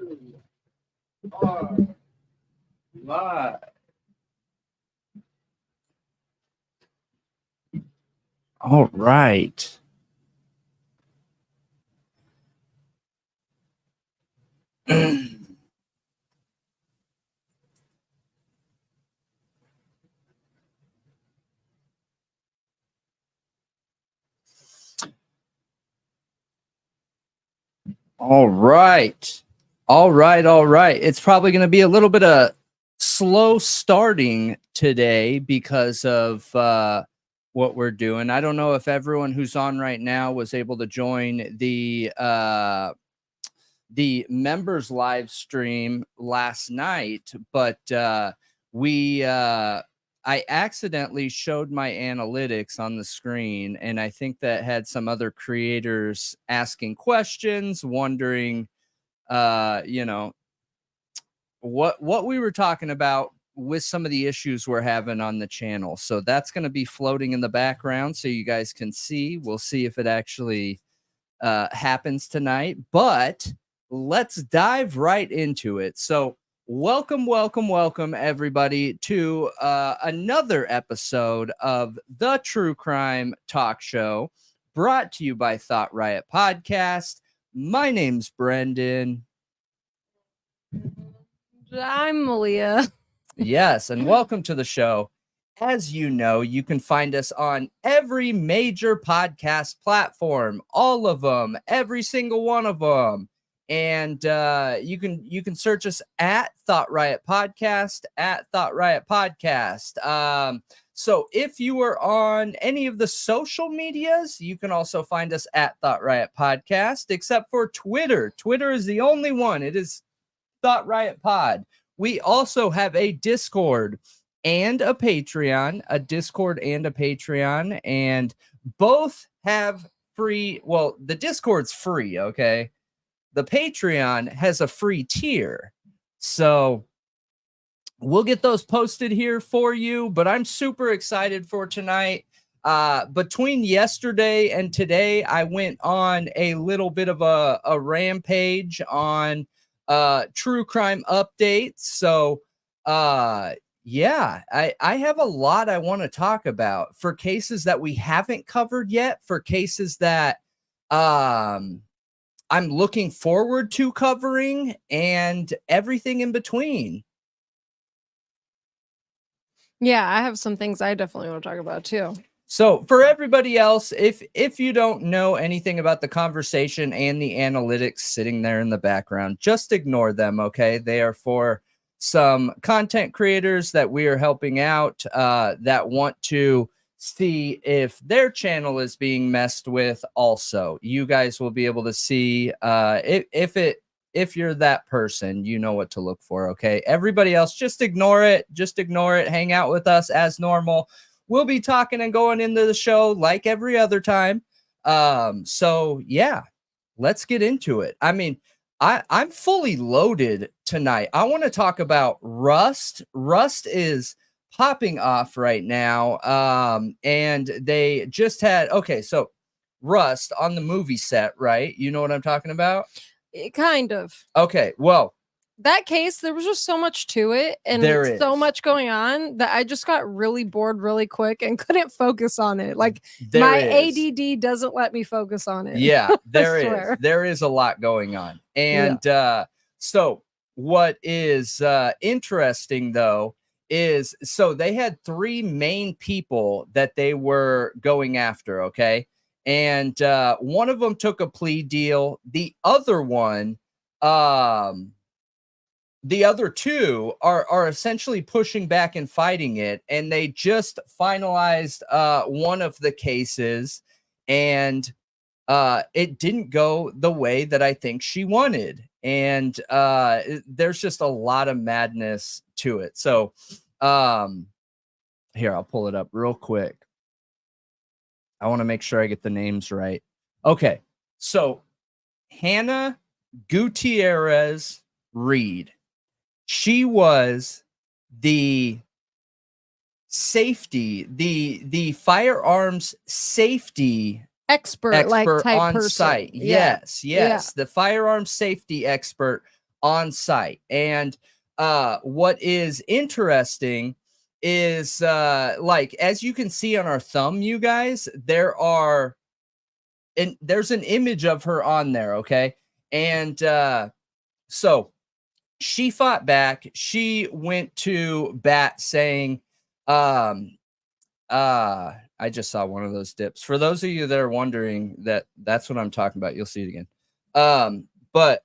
You are live. All right. All right. All right. All right. It's probably going to be a little bit of slow starting today because of what we're doing. I don't know if everyone who's on right now was able to join the members live stream last night, but I accidentally showed my analytics on the screen, and I think that had some other creators asking questions, wondering, you know, what we were talking about with some of the issues we're having on the channel. So that's going to be floating in the background so you guys can see. We'll see if it actually happens tonight, but let's dive right into it. So welcome everybody to another episode of the True Crime Talk Show, brought to you by Thought Riot Podcast. My name's Brendan. I'm Malia. Yes, and welcome to the show. As you know, you can find us on every major podcast platform, all of them, every single one of them. And you can search us at Thought Riot Podcast, at Thought Riot Podcast. So if you are on any of the social medias, you can also find us at Thought Riot Podcast, except for Twitter. Twitter is the only one. It is Thought Riot Pod. We also have a Discord and a Patreon, a Discord and a Patreon, and both have free. Well, the Discord's free, okay? The Patreon has a free tier. So we'll get those posted here for you, but I'm super excited for tonight. Between yesterday and today, I went on a little bit of a rampage on true crime updates. So yeah, I have a lot I want to talk about for cases that we haven't covered yet, for cases that I'm looking forward to covering, and everything in between. Yeah, I have some things I definitely want to talk about too. So for everybody else, if you don't know anything about the conversation and the analytics sitting there in the background, just ignore them, okay? They are for some content creators that we are helping out that want to see if their channel is being messed with. Also, you guys will be able to see if you're that person, you know what to look for. Okay, everybody else, just ignore it. Hang out with us as normal. We'll be talking and going into the show like every other time. So yeah, let's get into it. I mean, I'm fully loaded tonight. I want to talk about Rust. Rust is popping off right now. And they just had, okay, so Rust on the movie set, right? You know what I'm talking about? Kind of. Okay, well, that case, there was just so much to it and so much going on that I just got really bored really quick and couldn't focus on it. Like my ADD doesn't let me focus on it. Yeah, there is a lot going on. And so what is interesting though is, so they had three main people that they were going after, okay? And one of them took a plea deal. The other one, the other two are essentially pushing back and fighting it. And they just finalized one of the cases, and it didn't go the way that I think she wanted. And there's just a lot of madness to it. So here, I'll pull it up real quick. I want to make sure I get the names right. Okay, so Hannah Gutierrez Reed. She was the safety, the firearms safety expert like type on person. site. Yes. The firearms safety expert on site. And what is interesting is like, as you can see on our thumb, you guys, there's an image of her on there. Okay. And so she fought back. She went to bat saying, I just saw one of those dips. For those of you that are wondering, that's what I'm talking about. You'll see it again. But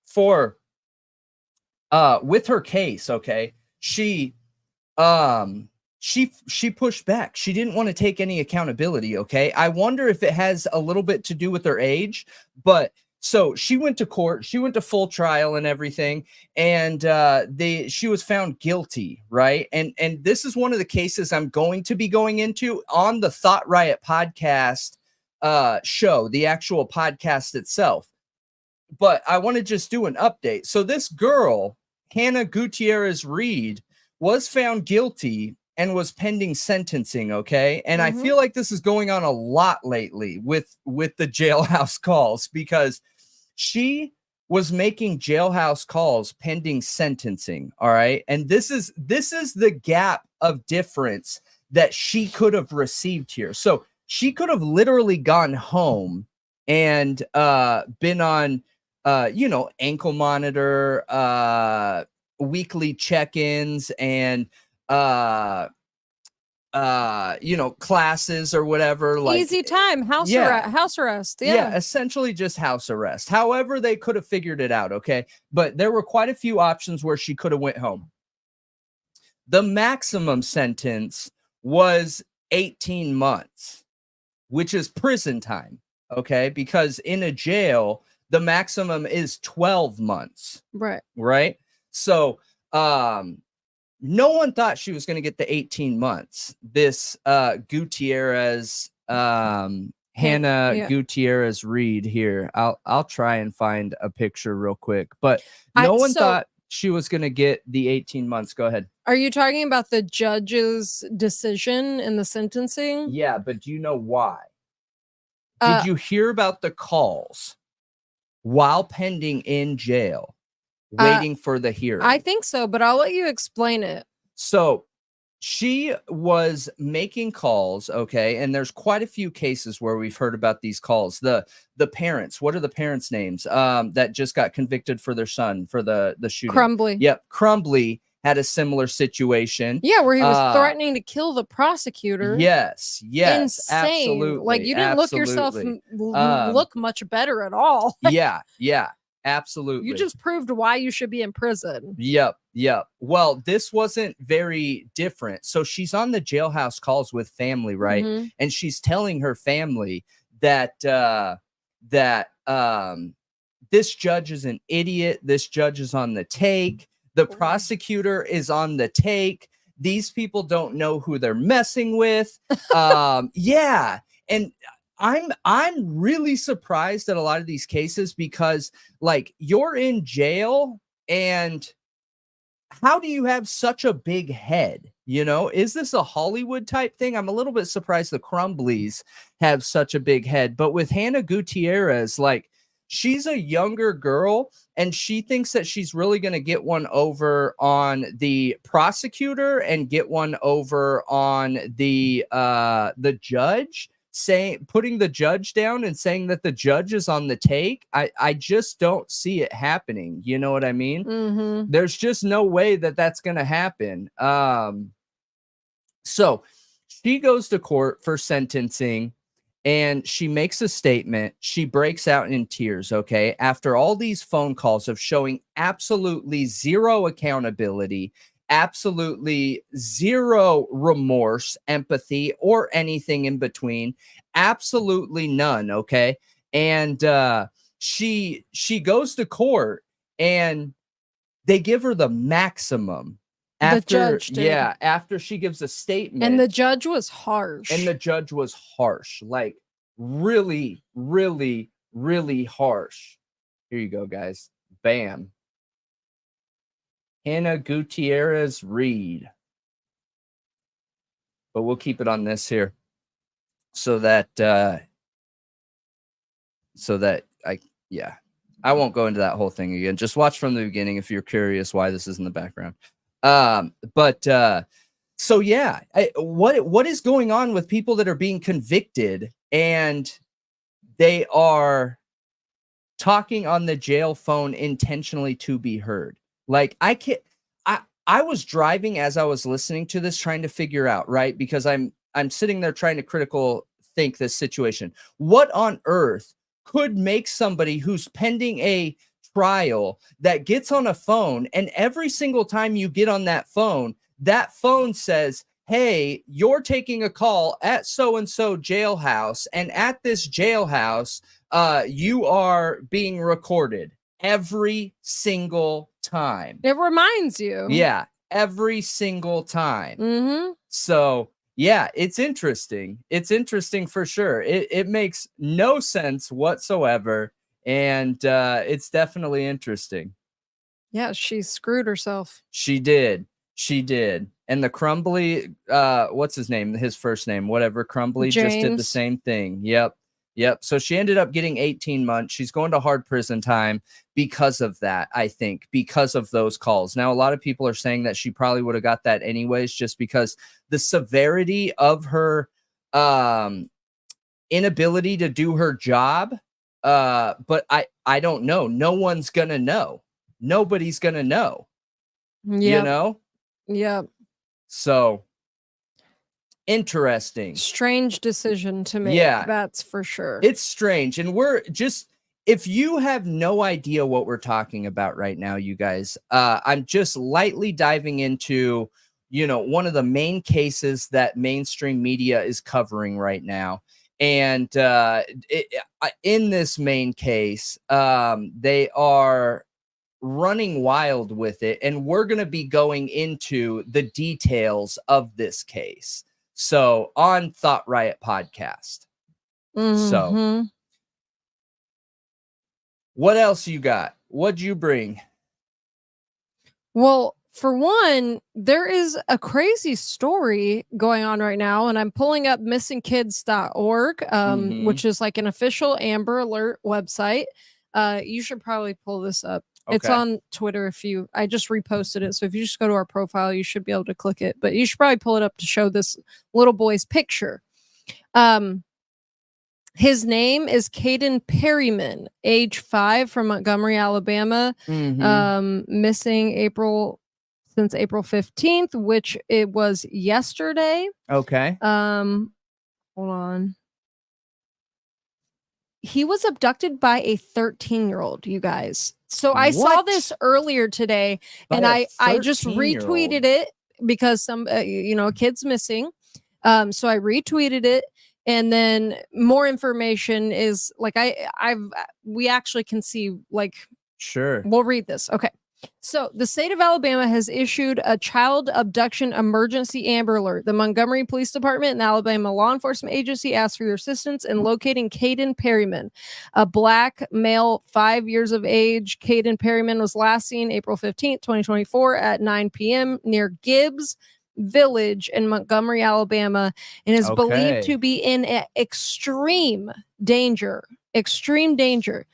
for with her case, okay, she pushed back. She didn't want to take any accountability. Okay. I wonder if it has a little bit to do with her age, but so she went to court, she went to full trial and everything, and she was found guilty, right? And this is one of the cases I'm going to be going into on the Thought Riot podcast show, the actual podcast itself. But I want to just do an update. So this girl, Hannah Gutierrez Reed, was found guilty and was pending sentencing, okay? And I feel like this is going on a lot lately with the jailhouse calls, because she was making jailhouse calls pending sentencing, all right? And this is the gap of difference that she could have received here. So she could have literally gone home and been on ankle monitor, weekly check-ins, and classes or whatever, like easy time, house arrest. Yeah, essentially just house arrest. However, they could have figured it out, okay? But there were quite a few options where she could have went home. The maximum sentence was 18 months, which is prison time, okay? Because in a jail, the maximum is 12 months. Right? So, no one thought she was going to get the 18 months. This Gutierrez, Hannah Gutierrez Reed here. I'll try and find a picture real quick, but no one thought she was going to get the 18 months. Go ahead. Are you talking about the judge's decision in the sentencing? Yeah, but do you know why? Did you hear about the calls while pending in jail, waiting for the hearing? I think so, but I'll let you explain it. So she was making calls, okay, and there's quite a few cases where we've heard about these calls. The parents, what are the parents' names that just got convicted for their son for the shooting? Crumbly. Yep, Crumbly had a similar situation. Yeah, where he was threatening to kill the prosecutor. Yes, Insane. absolutely. Like, you didn't look much better at all. Yeah, absolutely. You just proved why you should be in prison. Yep. Well, this wasn't very different. So she's on the jailhouse calls with family, right? And she's telling her family that this judge is an idiot. This judge is on the take. The prosecutor is on the take. These people don't know who they're messing with. Yeah. And I'm really surprised at a lot of these cases, because like, you're in jail, and how do you have such a big head? You know, is this a Hollywood type thing? I'm a little bit surprised the Crumbleys have such a big head. But with Hannah Gutierrez, like, she's a younger girl, and she thinks that she's really going to get one over on the prosecutor and get one over on the judge, putting the judge down and saying that the judge is on the take. I just don't see it happening. You know what I mean? There's just no way that that's going to happen. So she goes to court for sentencing, and she makes a statement. She breaks out in tears, okay? After all these phone calls of showing absolutely zero accountability, absolutely zero remorse, empathy, or anything in between. Absolutely none, okay? And she goes to court, and they give her the maximum. After, the judge did. Yeah, after she gives a statement. And the judge was harsh. Like, really, really, really harsh. Here you go, guys. Bam. Hannah Gutierrez Reed. But we'll keep it on this here, so that I won't go into that whole thing again. Just watch from the beginning if you're curious why this is in the background. So yeah, what is going on with people that are being convicted and they are talking on the jail phone intentionally to be heard? Like, I was driving as I was listening to this, trying to figure out, right? Because I'm sitting there trying to critical think this situation. What on earth could make somebody who's pending a trial that gets on a phone, and every single time you get on that phone says, hey, you're taking a call at so-and-so jailhouse, and at this jailhouse, you are being recorded every single time. It reminds you. Yeah, every single time. Mm-hmm. So yeah, it's interesting. It's interesting for sure. It makes no sense whatsoever. And it's definitely interesting. Yeah, she screwed herself. She did. She did. And the Crumbly, what's his name? His first name, whatever. Crumbly just did the same thing. Yep. So she ended up getting 18 months. She's going to hard prison time because of that, I think, because of those calls. Now, a lot of people are saying that she probably would have got that anyways, just because the severity of her inability to do her job. But I don't know. No one's going to know. Nobody's going to know. Yep. You know? Yep. So interesting. Strange decision to make. Yeah, that's for sure. It's strange. And we're just, if you have no idea what we're talking about right now, you guys, I'm just lightly diving into, one of the main cases that mainstream media is covering right now. And in this main case, they are running wild with it. And we're going to be going into the details of this case. So on Thought Riot Podcast. Mm-hmm. So what else you got? What'd you bring? Well, for one, there is a crazy story going on right now, and I'm pulling up missingkids.org, which is like an official Amber Alert website. You should probably pull this up. Okay. It's on Twitter. I just reposted it. So if you just go to our profile, you should be able to click it, but you should probably pull it up to show this little boy's picture. His name is Caden Perryman, age 5, from Montgomery, Alabama. Missing since April 15th, which it was yesterday. Okay. Hold on. He was abducted by a 13-year-old, you guys. So I saw this earlier today, and I just retweeted it because some, a kid's missing. So I retweeted it, and then more information is like we actually can see, like, sure. We'll read this. Okay. So the state of Alabama has issued a child abduction emergency Amber Alert. The Montgomery Police Department and Alabama Law Enforcement Agency asked for your assistance in locating Caden Perryman, a black male, 5 years of age. Caden Perryman was last seen April 15th, 2024 at 9 p.m. near Gibbs Village in Montgomery, Alabama, and is believed to be in extreme danger. Extreme danger.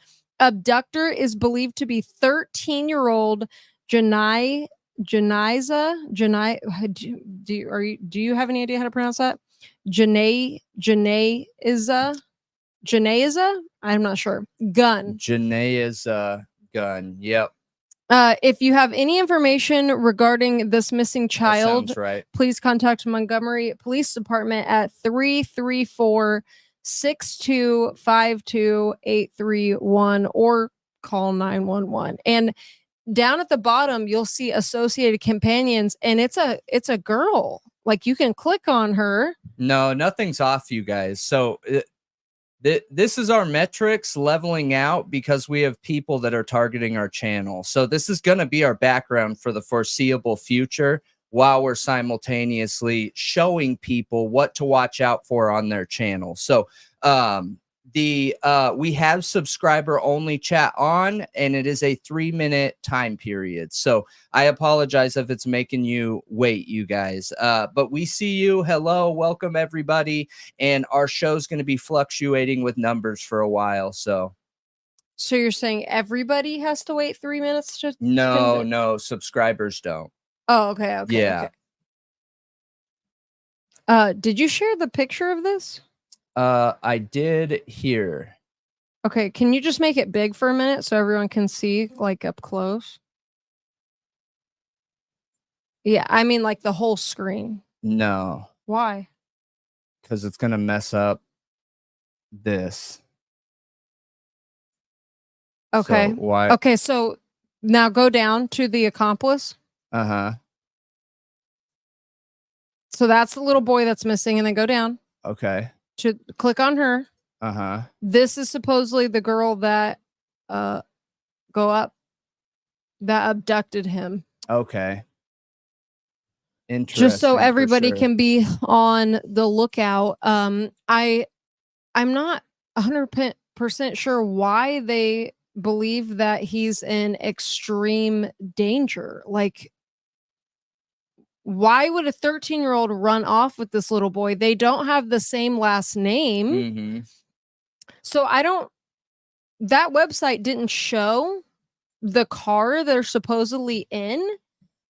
Abductor is believed to be 13-year-old Janiza. Do you have any idea how to pronounce that? Janaiza. I'm not sure. Gunn. Janaiza Gunn. Yep. If you have any information regarding this missing child, please contact Montgomery Police Department at 334-6252-831 or call 911. And down at the bottom, you'll see associated companions, and it's a girl. Like, you can click on her. No, nothing's off, you guys. So this is our metrics leveling out because we have people that are targeting our channel. So this is going to be our background for the foreseeable future, while we're simultaneously showing people what to watch out for on their channel. So we have subscriber only chat on, and it is a 3-minute time period. So I apologize if it's making you wait, you guys. But we see you. Hello, welcome everybody. And our show's going to be fluctuating with numbers for a while. So So you're saying everybody has to wait 3 minutes to No, subscribers don't. Oh, okay. Yeah. Okay. Did you share the picture of this? I did here. Okay, can you just make it big for a minute so everyone can see, like, up close? Yeah, I mean, like, the whole screen. No, Why? because it's gonna mess up this. Okay. So why? Okay, so now go down to the accomplice. Uh-huh. So that's the little boy that's missing, and then go down Okay. to click on her. Uh-huh. This is supposedly the girl that go up that abducted him. Okay. Interesting. Just so everybody for sure. can be on the lookout. I'm not 100% sure why they believe that he's in extreme danger. Like, why would a 13-year-old run off with this little boy? They don't have the same last name. Mm-hmm. So that website didn't show the car they're supposedly in,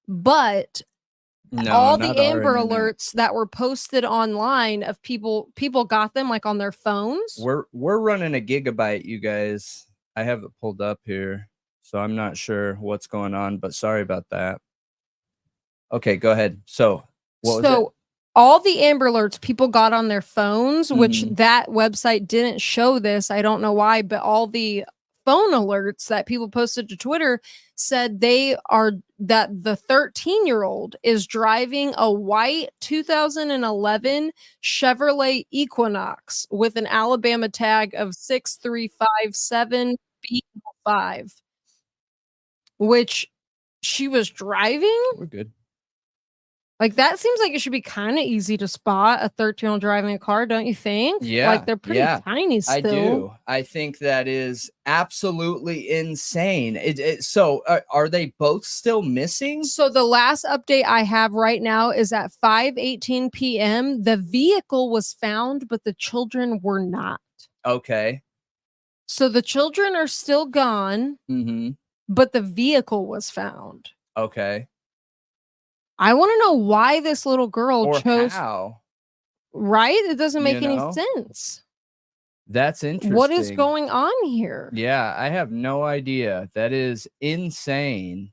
but No, all not the our Amber internet. Alerts that were posted online of people got them like on their phones. We're running a gigabyte, you guys. I have it pulled up here, so I'm not sure what's going on, but sorry about that. Okay, go ahead. So what was it? All the Amber Alerts people got on their phones, which Mhm. that website didn't show this. I don't know why, but all the phone alerts that people posted to Twitter said that the 13-year-old is driving a white 2011 Chevrolet Equinox with an Alabama tag of 6357B5, which she was driving. We're good. Like, that seems like it should be kind of easy to spot a 13-year-old driving a car, don't you think? Yeah, Like, they're pretty tiny still. I do. I think that is absolutely insane. So are they both still missing? So the last update I have right now is at 5:18 p.m. The vehicle was found, but the children were not. Okay. So the children are still gone, Mm-hmm. but the vehicle was found. Okay. I want to know why this little girl Or chose. how? Right? It doesn't make any know? sense. That's interesting. What is going on here? Yeah, I have no idea. That is insane.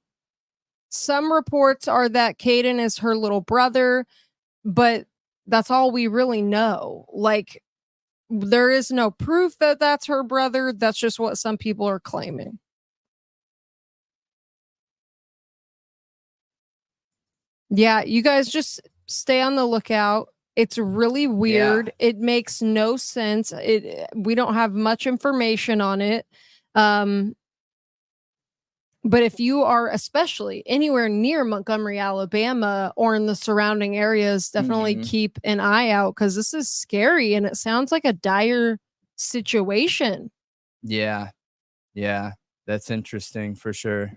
Some reports are that Caden is her little brother, but that's all we really know. Like, there is no proof that that's her brother. That's just what some people are claiming. Yeah, you guys just stay on the lookout. It's really weird. Yeah. It makes no sense. We don't have much information on it. But if you are especially anywhere near Montgomery, Alabama, or in the surrounding areas, definitely keep an eye out, because this is scary and it sounds like a dire situation. Yeah. Yeah. That's interesting for sure.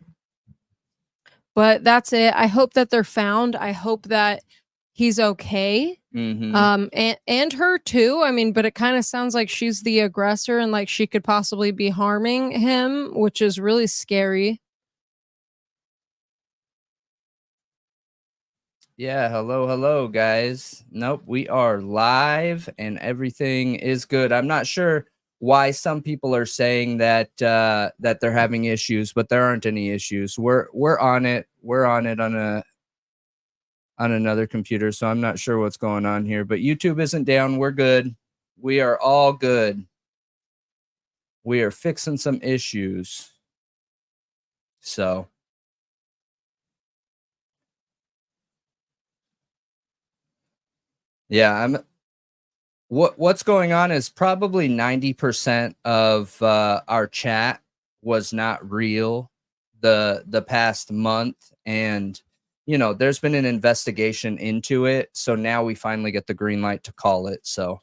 But that's it. I hope that they're found. I hope that he's okay. And her too. I mean, but it kind of sounds like she's the aggressor and like she could possibly be harming him, which is really scary. Yeah, hello, guys. Nope, we are live and everything is good. I'm not sure why some people are saying that that they're having issues, but there aren't any issues. We're on it. We're on it on another computer, so I'm not sure what's going on here. But YouTube isn't down. We're good. We are all good. We are fixing some issues. So. Yeah, what's going on is probably 90% of our chat was not real the past month, and you know, there's been an investigation into it, so now we finally get the green light to call it. So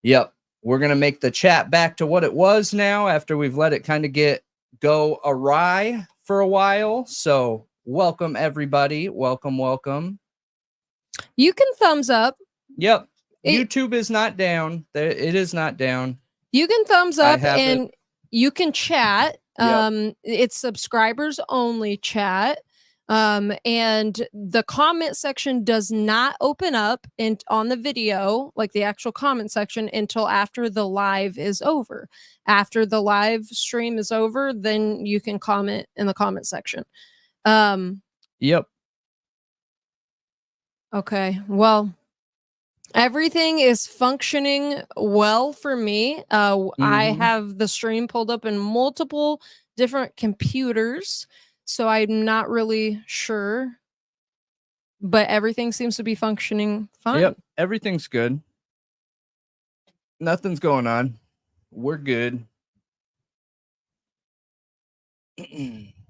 yep, we're gonna make the chat back to what it was now after we've let it kind of go awry for a while. So welcome everybody. Welcome. You can thumbs up. Yep. YouTube is not down. It is not down. You can thumbs up, and you can chat. Yep. It's subscribers only chat. And the comment section does not open up on the video, like the actual comment section, until after the live is over. After the live stream is over, then you can comment in the comment section. Yep. Okay. Well, everything is functioning well for me. I have the stream pulled up in multiple different computers, so I'm not really sure, but everything seems to be functioning fine. Yep. Everything's good. Nothing's going on. We're good.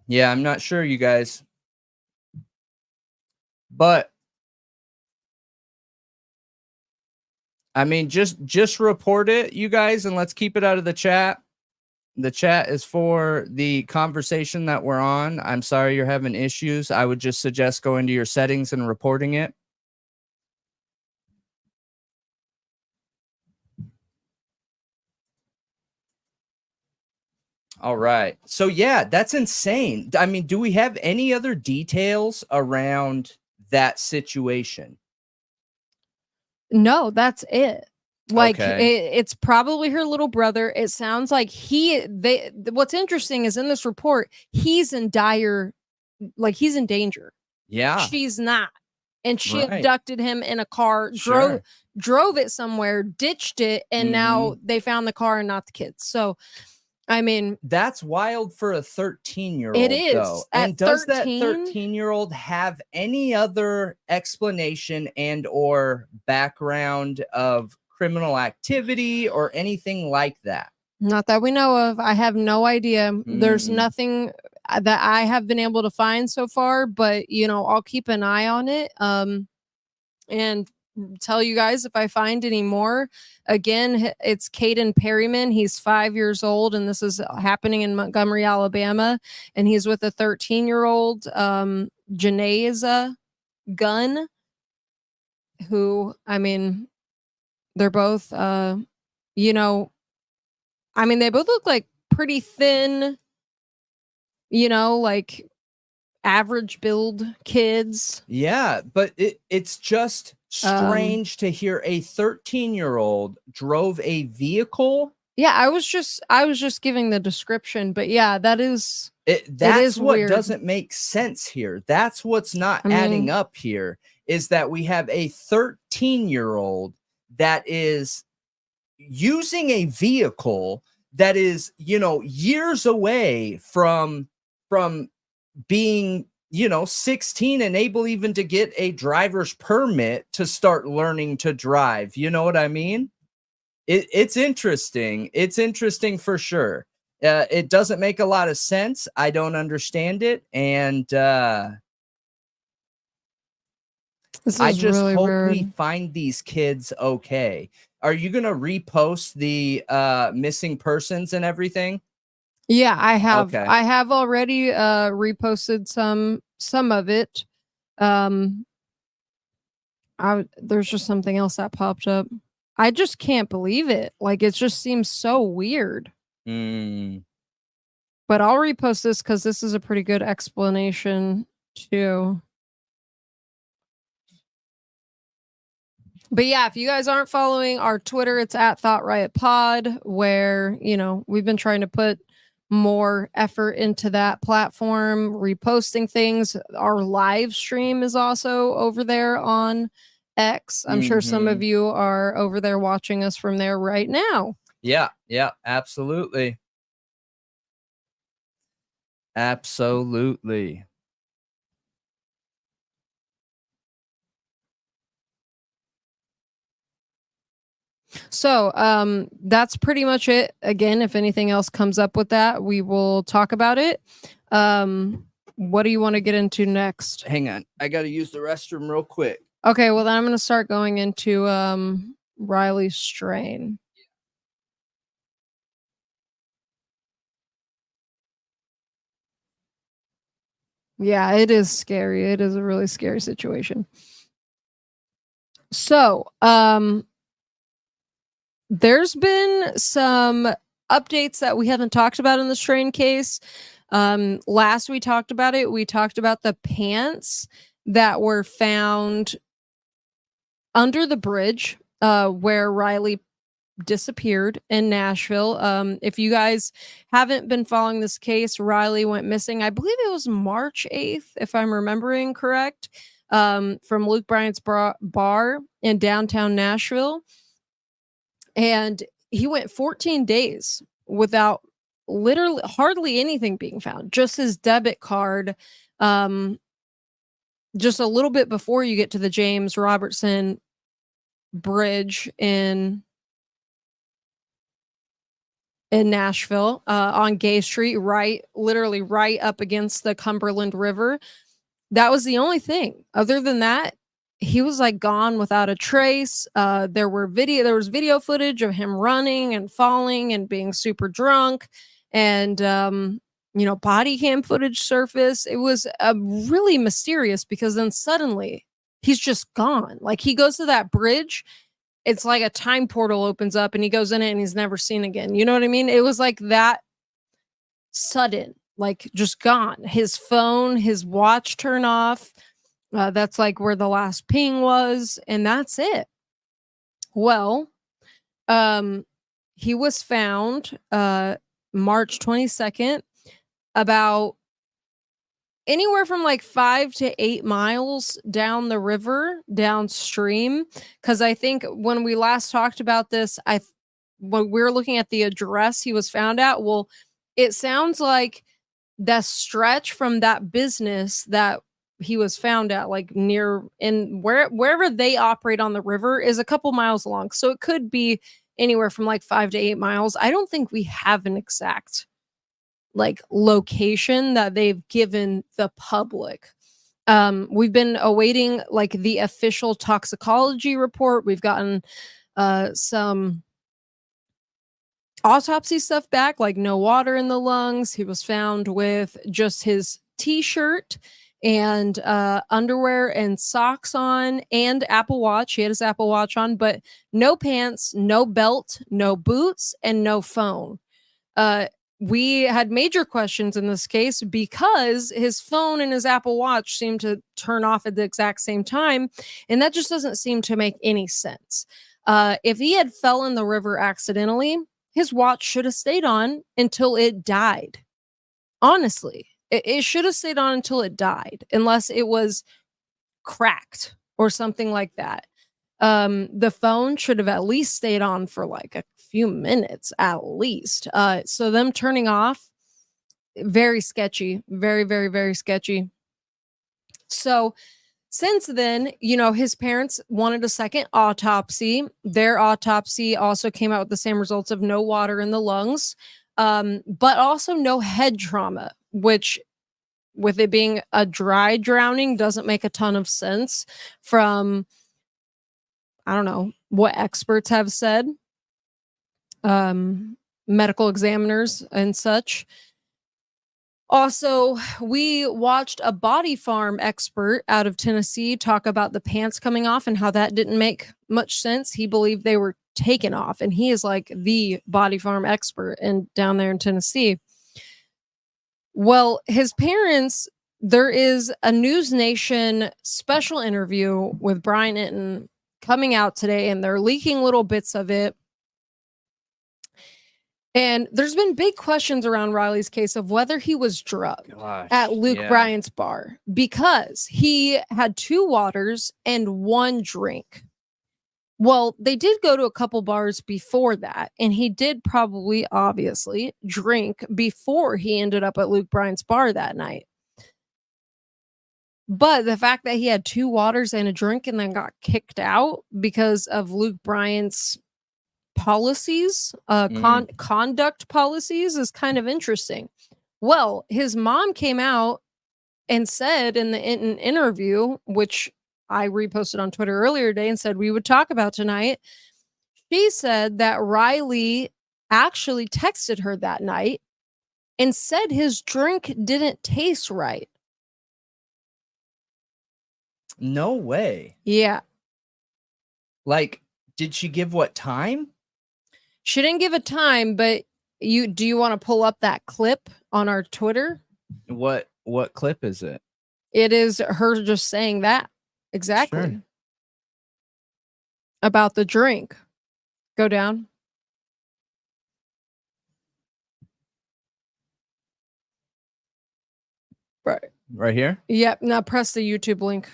Yeah, I'm not sure, you guys. But I mean, just report it, you guys, and let's keep it out of the chat. The chat is for the conversation that we're on. I'm sorry you're having issues. I would just suggest going to your settings and reporting it. All right. So yeah, that's insane. I mean, do we have any other details around that situation? No, that's it. Like, Okay. it's probably her little brother. It sounds like what's interesting is in this report, he's in danger. Yeah. She's not. And she Right. abducted him in a car, Sure. drove it somewhere, ditched it, and now they found the car and not the kids. So, I mean, that's wild for a 13-year-old. It is. Though. At And does 13? that 13-year-old have any other explanation and or background of criminal activity or anything like that? Not that we know of. I have no idea. There's nothing that I have been able to find so far, but you know, I'll keep an eye on it. And tell you guys if I find any more. Again, it's Caden Perryman. He's 5 years old, and this is happening in Montgomery, Alabama. And he's with a 13-year-old, Janaeza Gunn, who, I mean, they're both, you know, I mean, they both look like pretty thin, you know, like average build kids. Yeah, but it's just strange to hear a 13-year-old drove a vehicle. Yeah, I was just giving the description, but yeah, that's what weird. doesn't make sense here. That's what's not adding up here, is that we have a 13-year-old that is using a vehicle that is, you know, years away from being, you know, 16 and able even to get a driver's permit to start learning to drive. You know what I mean? It's interesting. It's interesting for sure. It doesn't make a lot of sense. I don't understand it. And I just really hope we find these kids okay. Are you going to repost the missing persons and everything? Yeah, I have. Okay. I have already reposted some of it. There's just something else that popped up. I just can't believe it. Like, it just seems so weird. But I'll repost this because this is a pretty good explanation too. But yeah, if you guys aren't following our Twitter, it's at Thought Riot Pod, where, you know, we've been trying to put more effort into that platform, reposting things. Our live stream is also over there on X. I'm sure some of you are over there watching us from there right now. Yeah, absolutely. Absolutely. So that's pretty much it. Again, if anything else comes up with that, we will talk about it. What do you want to get into next? Hang on, I gotta use the restroom real quick. Okay, well then I'm gonna start going into Riley's strain. Yeah, it is scary. It is a really scary situation. So, there's been some updates that we haven't talked about in the Strain case. Last we talked about it, we talked about the pants that were found under the bridge where Riley disappeared in Nashville. If you guys haven't been following this case, Riley went missing. I believe it was March 8th, if I'm remembering correct, from Luke Bryan's bar in downtown Nashville. And he went 14 days without literally hardly anything being found, just his debit card. Just a little bit before you get to the James Robertson Bridge in Nashville, on Gay Street, literally right up against the Cumberland River. That was the only thing. Other than that, he was like gone without a trace. There was video footage of him running and falling and being super drunk, and body cam footage surfaced. It was really mysterious, because then suddenly he's just gone. Like, he goes to that bridge, it's like a time portal opens up and he goes in it and he's never seen again. You know what I mean? It was like that sudden, like just gone. His phone, his watch turn off. That's like where the last ping was, and that's it. Well, he was found March 22nd, about anywhere from like 5 to 8 miles down the river, downstream. Because I think when we last talked about this, when we were looking at the address he was found at, well, it sounds like the stretch from that business that he was found at, like near in wherever they operate on the river, is a couple miles long. So it could be anywhere from like 5 to 8 miles. I don't think we have an exact like location that they've given the public. We've been awaiting like the official toxicology report. We've gotten some autopsy stuff back, like no water in the lungs. He was found with just his t-shirt and underwear and socks on, and Apple Watch. He had his Apple Watch on, but no pants, no belt, no boots, and no phone. We had major questions in this case because his phone and his Apple Watch seemed to turn off at the exact same time, and that just doesn't seem to make any sense. If he had fell in the river accidentally, his watch should have stayed on until it died. Honestly, it should have stayed on until it died, unless it was cracked or something like that. The phone should have at least stayed on for like a few minutes at least. So them turning off, very sketchy, very, very, very sketchy. So since then, his parents wanted a second autopsy. Their autopsy also came out with the same results of no water in the lungs, but also no head trauma, which, with it being a dry drowning, doesn't make a ton of sense from, I don't know, what experts have said, medical examiners and such. Also, we watched a body farm expert out of Tennessee talk about the pants coming off and how that didn't make much sense. He believed they were taken off, and he is like the body farm expert down there in Tennessee. Well, his parents, there is a News Nation special interview with Brian Inton coming out today, and they're leaking little bits of it. And there's been big questions around Riley's case of whether he was drugged at Luke Bryan's bar, because he had 2 waters and 1 drink. Well, they did go to a couple bars before that, and he did probably, obviously, drink before he ended up at Luke Bryan's bar that night. But the fact that he had 2 waters and a drink and then got kicked out because of Luke Bryan's policies, conduct policies, is kind of interesting. Well, his mom came out and said in the interview, which I reposted on Twitter earlier today and said we would talk about tonight. She said that Riley actually texted her that night and said his drink didn't taste right. No way. Yeah. Like, did she give what time? She didn't give a time, but Do you want to pull up that clip on our Twitter? What clip is it? It is her just saying that exactly. Sure. About the drink. Go down. Right here? Yep. Now press the YouTube link.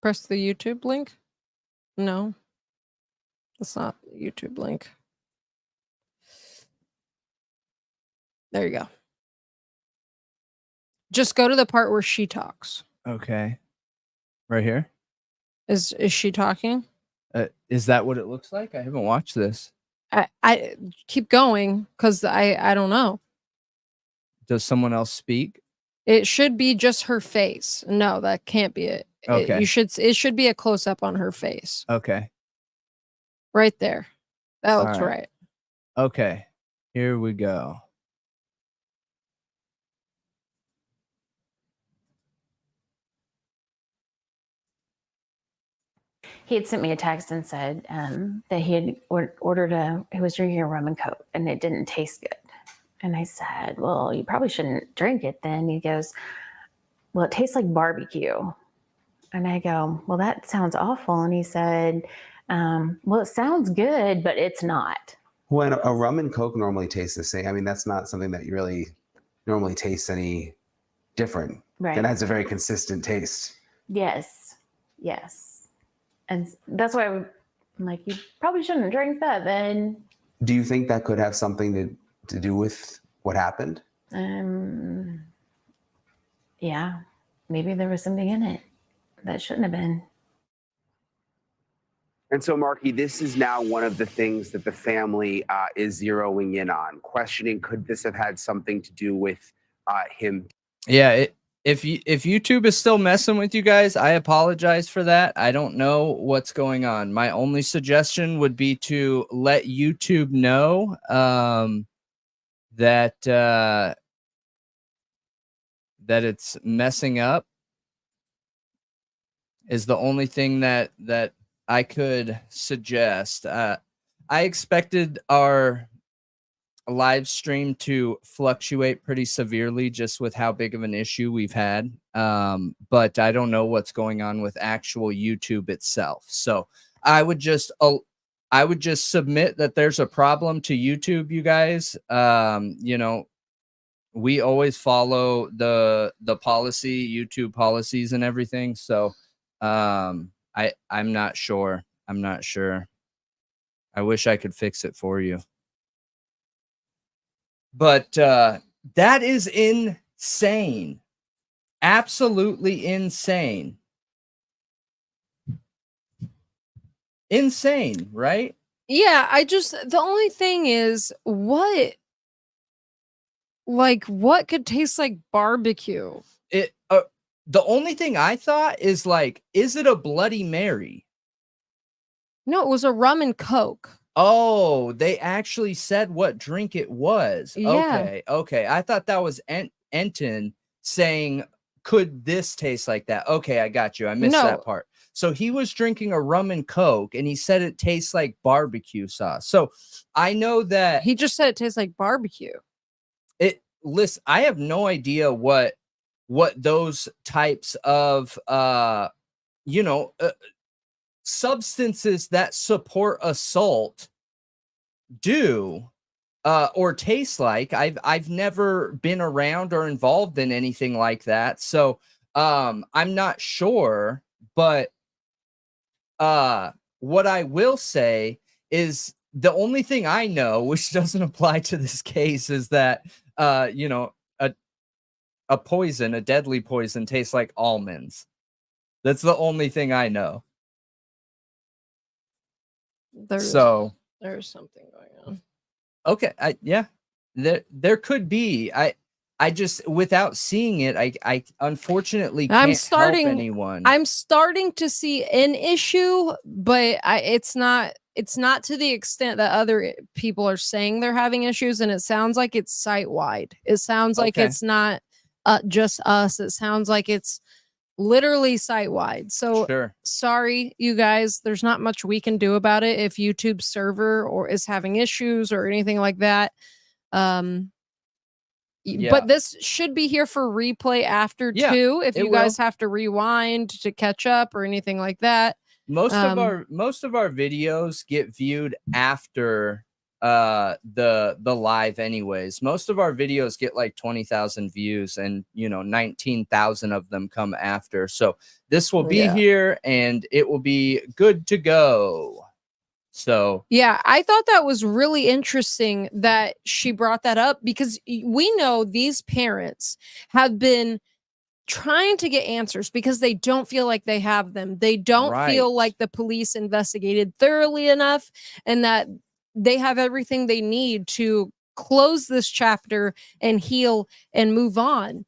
Press the YouTube link. No. That's not the YouTube link. There you go. Just go to the part where she talks. Okay. Right here? Is she talking? Is that what it looks like? I haven't watched this. I keep going because I don't know. Does someone else speak? It should be just her face. No, that can't be it. Okay. It should be a close up on her face. Okay. Right there. That looks All right. Okay. Here we go. He had sent me a text and said that he had ordered he was drinking a rum and coke and it didn't taste good. And I said, well, you probably shouldn't drink it then. He goes, well, it tastes like barbecue. And I go, well, that sounds awful. And he said, well, it sounds good, but it's not. When a rum and coke normally tastes the same, I mean, that's not something that you really normally tastes any different. Right. It has a very consistent taste. Yes. Yes. And that's why I'm like, you probably shouldn't drink that then. Do you think that could have something to do with what happened? Yeah, maybe there was something in it that shouldn't have been. And so, Marky, this is now one of the things that the family is zeroing in on, questioning, could this have had something to do with him? Yeah, if YouTube is still messing with you guys, I apologize for that. I don't know what's going on. My only suggestion would be to let YouTube know that it's messing up. Is the only thing that I could suggest. I expected our live stream to fluctuate pretty severely just with how big of an issue we've had. But I don't know what's going on with actual YouTube itself. So I would just submit that there's a problem to YouTube, you guys. You know, we always follow the policy, YouTube policies and everything. So I'm not sure. I'm not sure. I wish I could fix it for you. But that is insane. Absolutely insane. Insane, right? Yeah, the only thing is what could taste like barbecue? The only thing I thought is like, is it a Bloody Mary? No, it was a rum and coke. Oh, they actually said what drink it was. Yeah. Okay. I thought that was Enton saying, could this taste like that? Okay, I got you. I missed that part. So he was drinking a rum and coke, and he said it tastes like barbecue sauce. So I know that he just said it tastes like barbecue. Listen, I have no idea what those types of substances that support assault do or taste like. I've never been around or involved in anything like that, so I'm not sure. But what I will say is the only thing I know, which doesn't apply to this case, is that a poison, a deadly poison, tastes like almonds. That's the only thing I know. There's something going on. Okay, there could be. I just, without seeing it, I unfortunately can't help anyone. I'm starting to see an issue, but it's not to the extent that other people are saying they're having issues, and it sounds like it's site wide. It sounds like it's not just us. It sounds like it's literally site-wide. So Sure. sorry, you guys, there's not much we can do about it if YouTube's server or is having issues or anything like that. Yeah. But this should be here for replay after Yeah, too, if it you guys have to rewind to catch up or anything like that. Most of our videos get viewed after the live anyways. Most of our videos get like 20,000 views, and 19,000 of them come after. So this will be here and it will be good to go. So yeah, I thought that was really interesting that she brought that up, because we know these parents have been trying to get answers because they don't feel like they have them. They don't feel like the police investigated thoroughly enough, and that they have everything they need to close this chapter and heal and move on,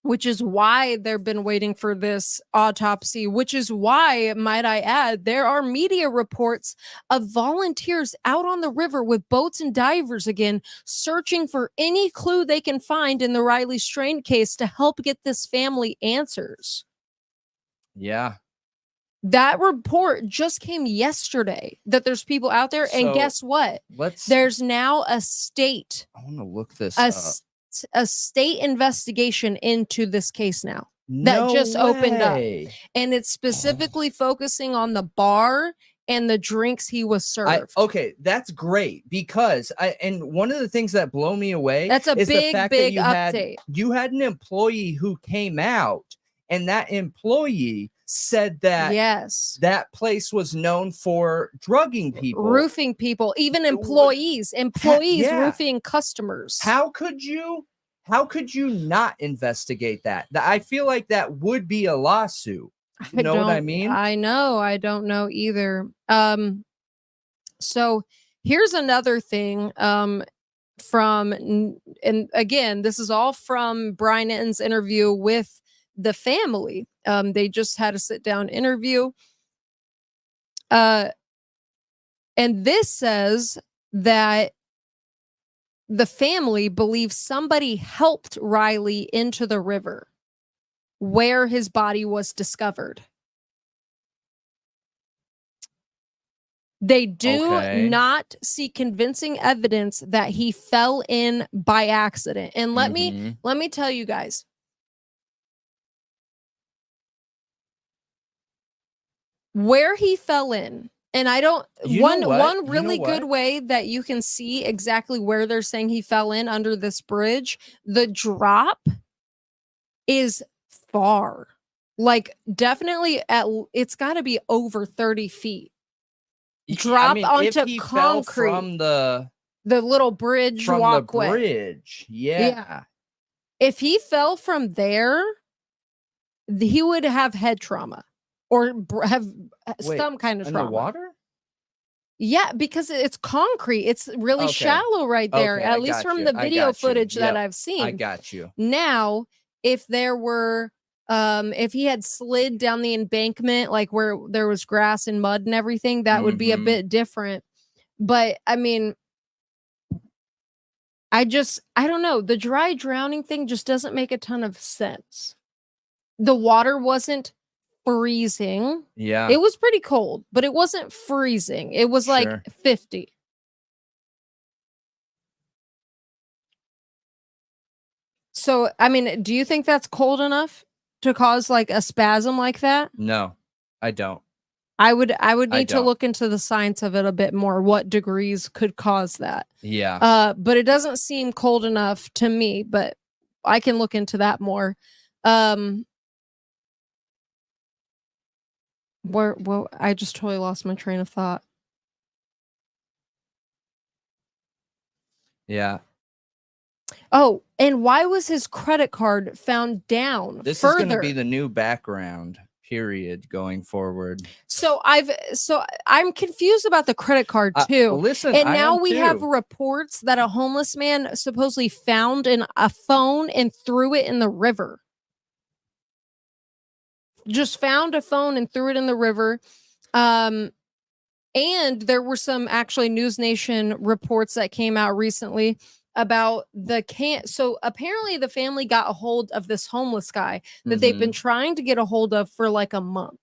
which is why they've been waiting for this autopsy, which is why, might I add, there are media reports of volunteers out on the river with boats and divers again, searching for any clue they can find in the Riley Strain case to help get this family answers. yeah. That report just came yesterday that there's people out there. And So, guess what? There's now a state. I want to look this up. A state investigation into this case now that just opened up, and it's specifically focusing on the bar and the drinks he was served. Okay, that's great, because and one of the things that blow me away, that's a is big, the fact big that update. You had an employee who came out, and that employee said that that place was known for drugging people, roofing people, even employees roofing customers. How could you not investigate that? I feel like that would be a lawsuit. You know what I mean? I know. I don't know either. So here's another thing from, and again, this is all from Bryan's interview with the family. They just had a sit-down interview. And this says that the family believes somebody helped Riley into the river where his body was discovered. They do not see convincing evidence that he fell in by accident. And let me tell you guys, where he fell in, and I don't, one really good way that you can see exactly where they're saying he fell in under this bridge, the drop is far, like definitely it's got to be over 30 feet. Drop onto concrete from the little bridge walkway. The bridge. Yeah. If he fell from there, he would have head trauma or have some kind of trauma. Underwater? Yeah, because it's concrete. It's really shallow right there, at least from the video footage that I've seen. I got you. Now, if there were, if he had slid down the embankment, like where there was grass and mud and everything, that would be a bit different. But I mean, I don't know. The dry drowning thing just doesn't make a ton of sense. The water wasn't freezing. Yeah. It was pretty cold, but it wasn't freezing. It was like 50. So, I mean, do you think that's cold enough to cause like a spasm like that? No, I don't. I would need to look into the science of it a bit more. What degrees could cause that? Yeah. But it doesn't seem cold enough to me, but I can look into that more. Well, I just totally lost my train of thought. Yeah. Oh, and why was his credit card found down This further? is going to be the new background period going forward. So I'm confused about the credit card too. Listen, and now we have reports that a homeless man supposedly found a phone and threw it in the river. Just found a phone and threw it in the river. And there were some actually News Nation reports that came out recently about the so apparently the family got a hold of this homeless guy that they've been trying to get a hold of for like a month.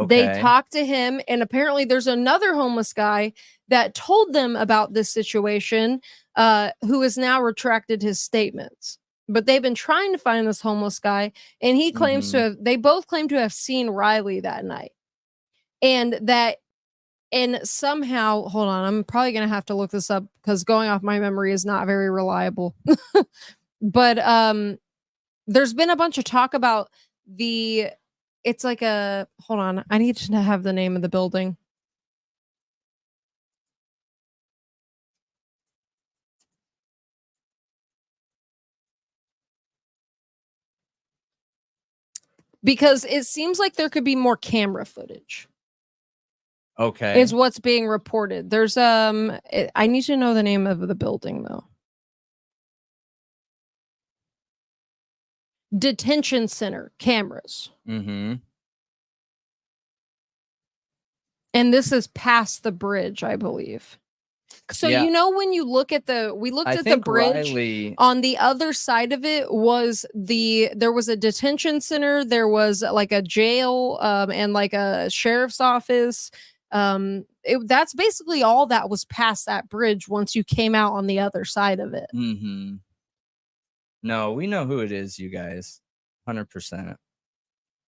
They talked to him, and apparently there's another homeless guy that told them about this situation, who has now retracted his statements. But they've been trying to find this homeless guy, and he claims to have, they both claim to have seen Riley that night. And somehow, hold on, I'm probably going to have to look this up because going off my memory is not very reliable. But there's been a bunch of talk about it's like hold on, I need to have the name of the building. Because it seems like there could be more camera footage. Okay. Is what's being reported. There's I need to know the name of the building though. Detention center cameras. And this is past the bridge, I believe. So you know when you look at the bridge, on the other side of it was there was a detention center, there was like a jail, and like a sheriff's office. That's basically all that was past that bridge once you came out on the other side of it. No, we know who it is, you guys. 100%.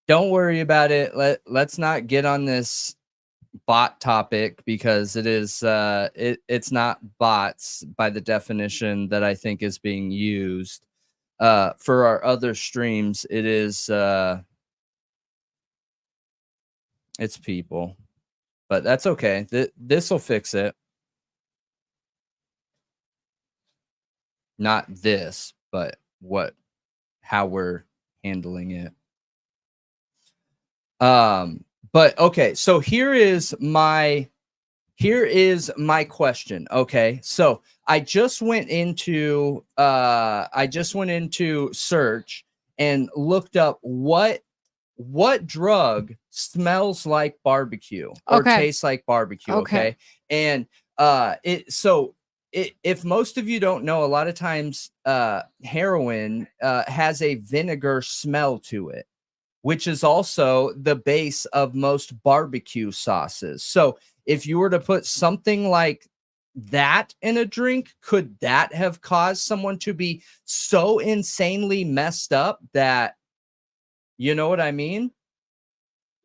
Don't worry about it. Let's not get on this bot topic because it is it's not bots by the definition that I think is being used. For our other streams, it is it's people. But that's okay. This will fix it. Not this, but how we're handling it. But okay, so here is my question. Okay, so I just went into search and looked up what drug smells like barbecue or tastes like barbecue. Okay. And if most of you don't know, a lot of times heroin has a vinegar smell to it, which is also the base of most barbecue sauces. So if you were to put something like that in a drink, could that have caused someone to be so insanely messed up that, you know what I mean?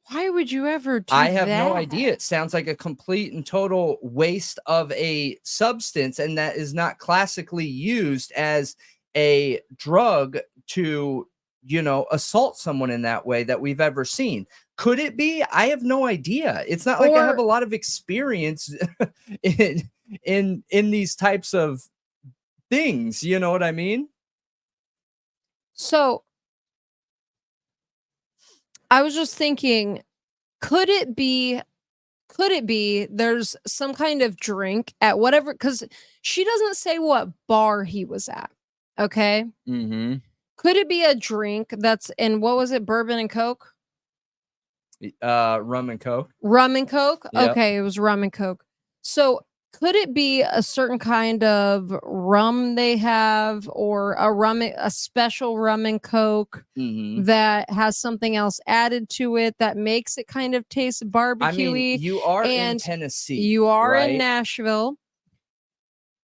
Why would you ever do I have that? no idea. It sounds like a complete and total waste of a substance, and that is not classically used as a drug to, assault someone in that way that we've ever seen. Could it be? I have no idea. It's not like I have a lot of experience in these types of things. You know what I mean? So I was just thinking, could it be there's some kind of drink at whatever, because she doesn't say what bar he was at. Okay. Could it be a drink that's in, what was it, bourbon and Coke? Rum and Coke. Rum and Coke? Yep. Okay, it was rum and Coke. So could it be a certain kind of rum they have, or a special rum and Coke that has something else added to it that makes it kind of taste barbecuey? I mean, you are in Tennessee. You are right? in Nashville.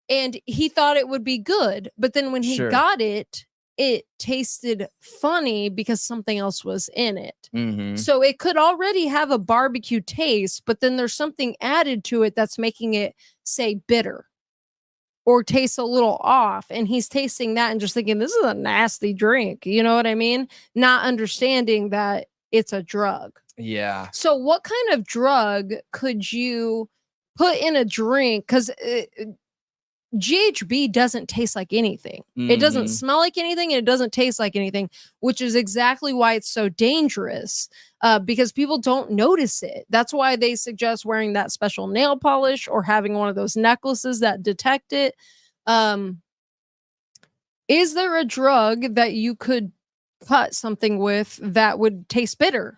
And he thought it would be good. But then when he got it, it tasted funny because something else was in it. So it could already have a barbecue taste, but then there's something added to it that's making it, say, bitter or taste a little off. And he's tasting that and just thinking, this is a nasty drink. You know what I mean? Not understanding that it's a drug. Yeah. So what kind of drug could you put in a drink? Because GHB doesn't taste like anything. It doesn't smell like anything, and it doesn't taste like anything, which is exactly why it's so dangerous, because people don't notice it. That's why they suggest wearing that special nail polish or having one of those necklaces that detect it. Is there a drug that you could cut something with that would taste bitter?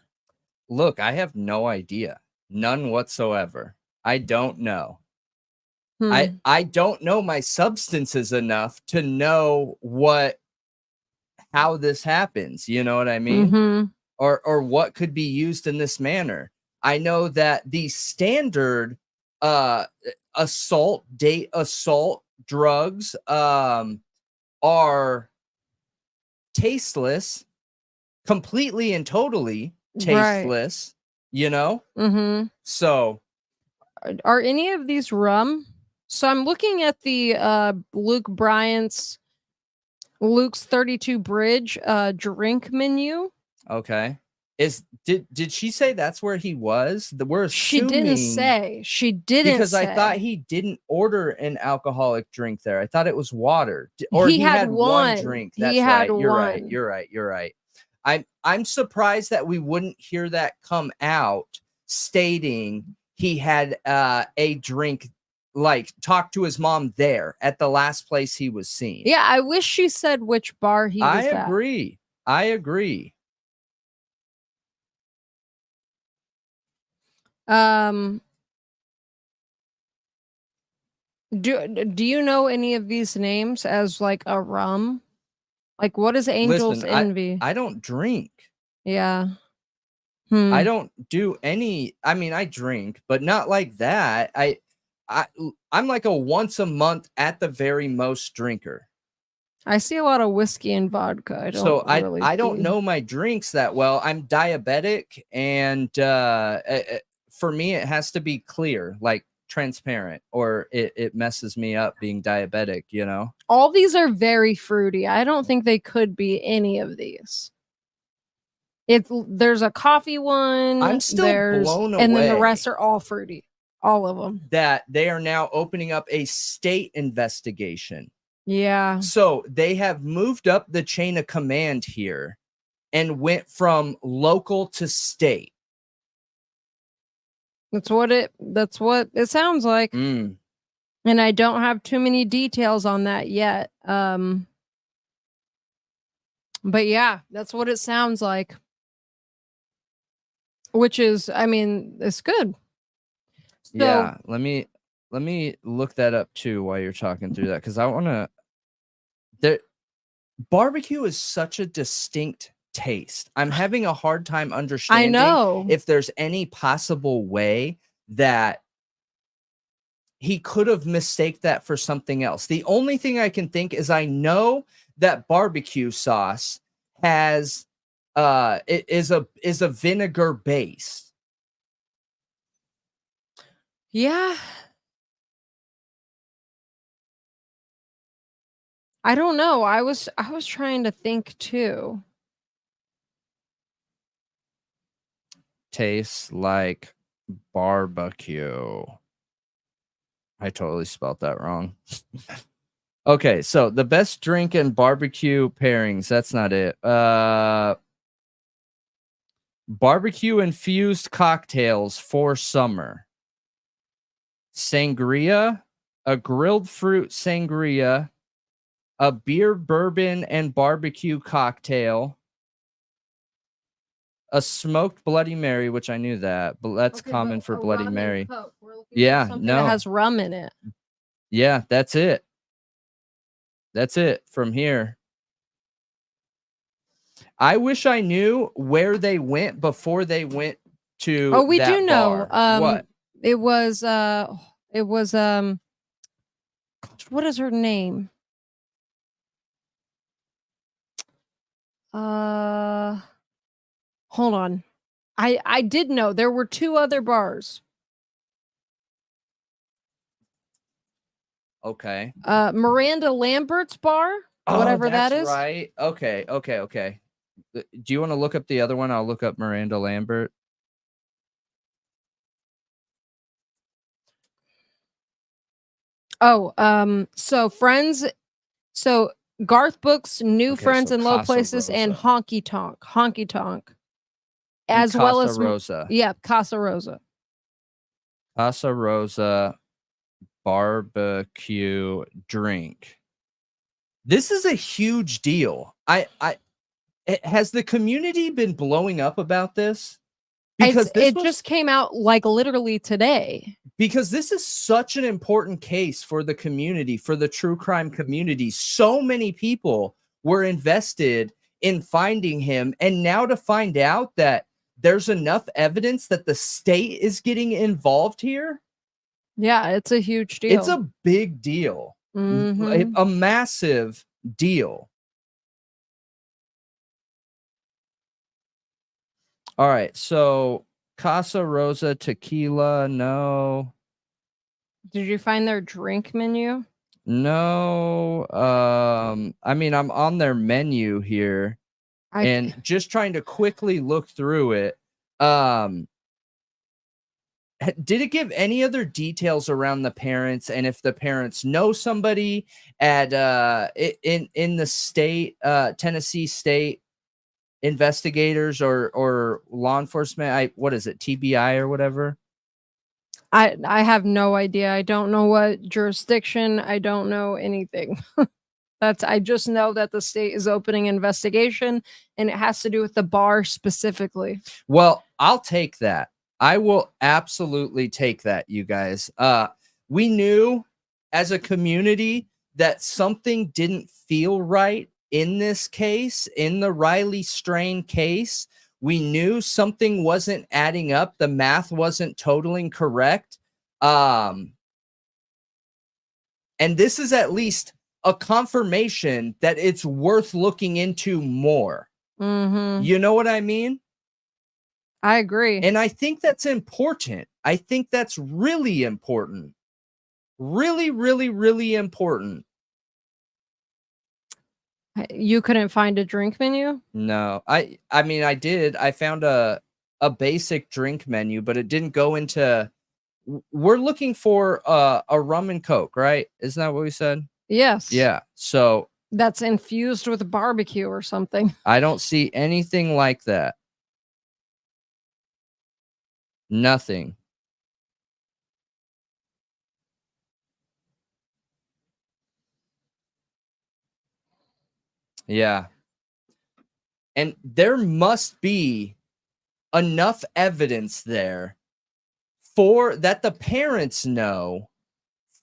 Look, I have no idea. None whatsoever. I don't know. I don't know my substances enough to know how this happens. You know what I mean? Mhm. Or what could be used in this manner. I know that the standard assault drugs are tasteless, completely and totally tasteless, you know? Mhm. So Are any of these rum? So I'm looking at the Luke's 32 Bridge drink menu. okay. Did she say that's where he was? We're She assuming, didn't say. She didn't because say. I thought he didn't order an alcoholic drink there. I thought it was water. Or He he had had one one. drink. He That's had right. You're one. right. You're right. You're right. I'm surprised that we wouldn't hear that come out stating he had a drink, like talk to his mom there at the last place he was seen. Yeah, I wish she said which bar he was I at. agree. I agree. Do you know any of these names as like a rum? Like what is Angel's Listen, Envy? I don't drink. Yeah. I don't do any. I mean, I drink, but not like that. I'm like a once a month at the very most drinker. I see a lot of whiskey and vodka. I don't know my drinks that well. I'm diabetic, and for me, it has to be clear, like transparent, or it messes me up being diabetic. You know, all these are very fruity. I don't think they could be any of these. There's a coffee one. I'm still blown away. And then the rest are all fruity. All of them. That they are now opening up a state investigation. Yeah. So they have moved up the chain of command here and went from local to state. That's what it sounds like. Mm. And I don't have too many details on that yet. But yeah, that's what it sounds like. Which is, I mean, it's good. So, yeah, let me look that up too while you're talking through that, because I want to. Barbecue is such a distinct taste. I'm having a hard time understanding if there's any possible way that he could have mistaken that for something else. The only thing I can think is I know that barbecue sauce has it is a vinegar base. Yeah. I don't know. I was trying to think too. Tastes like barbecue. I totally spelled that wrong. Okay, so the best drink and barbecue pairings. That's not it. Barbecue infused cocktails for summer. Sangria, a grilled fruit sangria, a beer, bourbon, and barbecue cocktail, a smoked Bloody Mary, which I knew that, but that's common for Bloody Mary. Yeah, no, that has rum in it. Yeah, that's it. That's it from here. I wish I knew where they went before they went to. Oh, we do know. What? It was what is her name? Hold on. I did know there were two other bars. Okay. Miranda Lambert's bar, whatever that is. Right. Okay. Do you want to look up the other one? I'll look up Miranda Lambert. Oh, so friends, so Garth Book's New Friends in Low Casa Places Rosa. and Honky Tonk, as and well Casa as Rosa. Yeah, Casa Rosa. Casa Rosa barbecue drink. This is a huge deal. Has the community been blowing up about this? Because It just came out like literally today. because this is such an important case for the community, for the true crime community. So many people were invested in finding him, and now to find out that there's enough evidence that the state is getting involved here. Yeah, it's a huge deal. It's a big deal. Mhm. A massive deal. All right, so Casa Rosa tequila, no. Did you find their drink menu? No. I mean, I'm on their menu here and just trying to quickly look through it. Did it give any other details around the parents, and if the parents know somebody at in the state, Tennessee state investigators or law enforcement? What is it, TBI or whatever? I have no idea. I don't know what jurisdiction. I don't know anything. I just know that the state is opening investigation, and it has to do with the bar specifically. Well, I'll take that. I will absolutely take that, you guys. We knew as a community that something didn't feel right in this case, in the Riley Strain case. We knew something wasn't adding up. The math wasn't totaling correct. And this is at least a confirmation that it's worth looking into more. Mm-hmm. You know what I mean? I agree. And I think that's important. I think that's really important. Really, really, really important. You couldn't find a drink menu? No. I mean, I did. I found a basic drink menu, but it didn't go into... We're looking for a rum and Coke, right? Isn't that what we said? Yes. Yeah. So that's infused with barbecue or something. I don't see anything like that. Nothing. Yeah. And there must be enough evidence there for that the parents know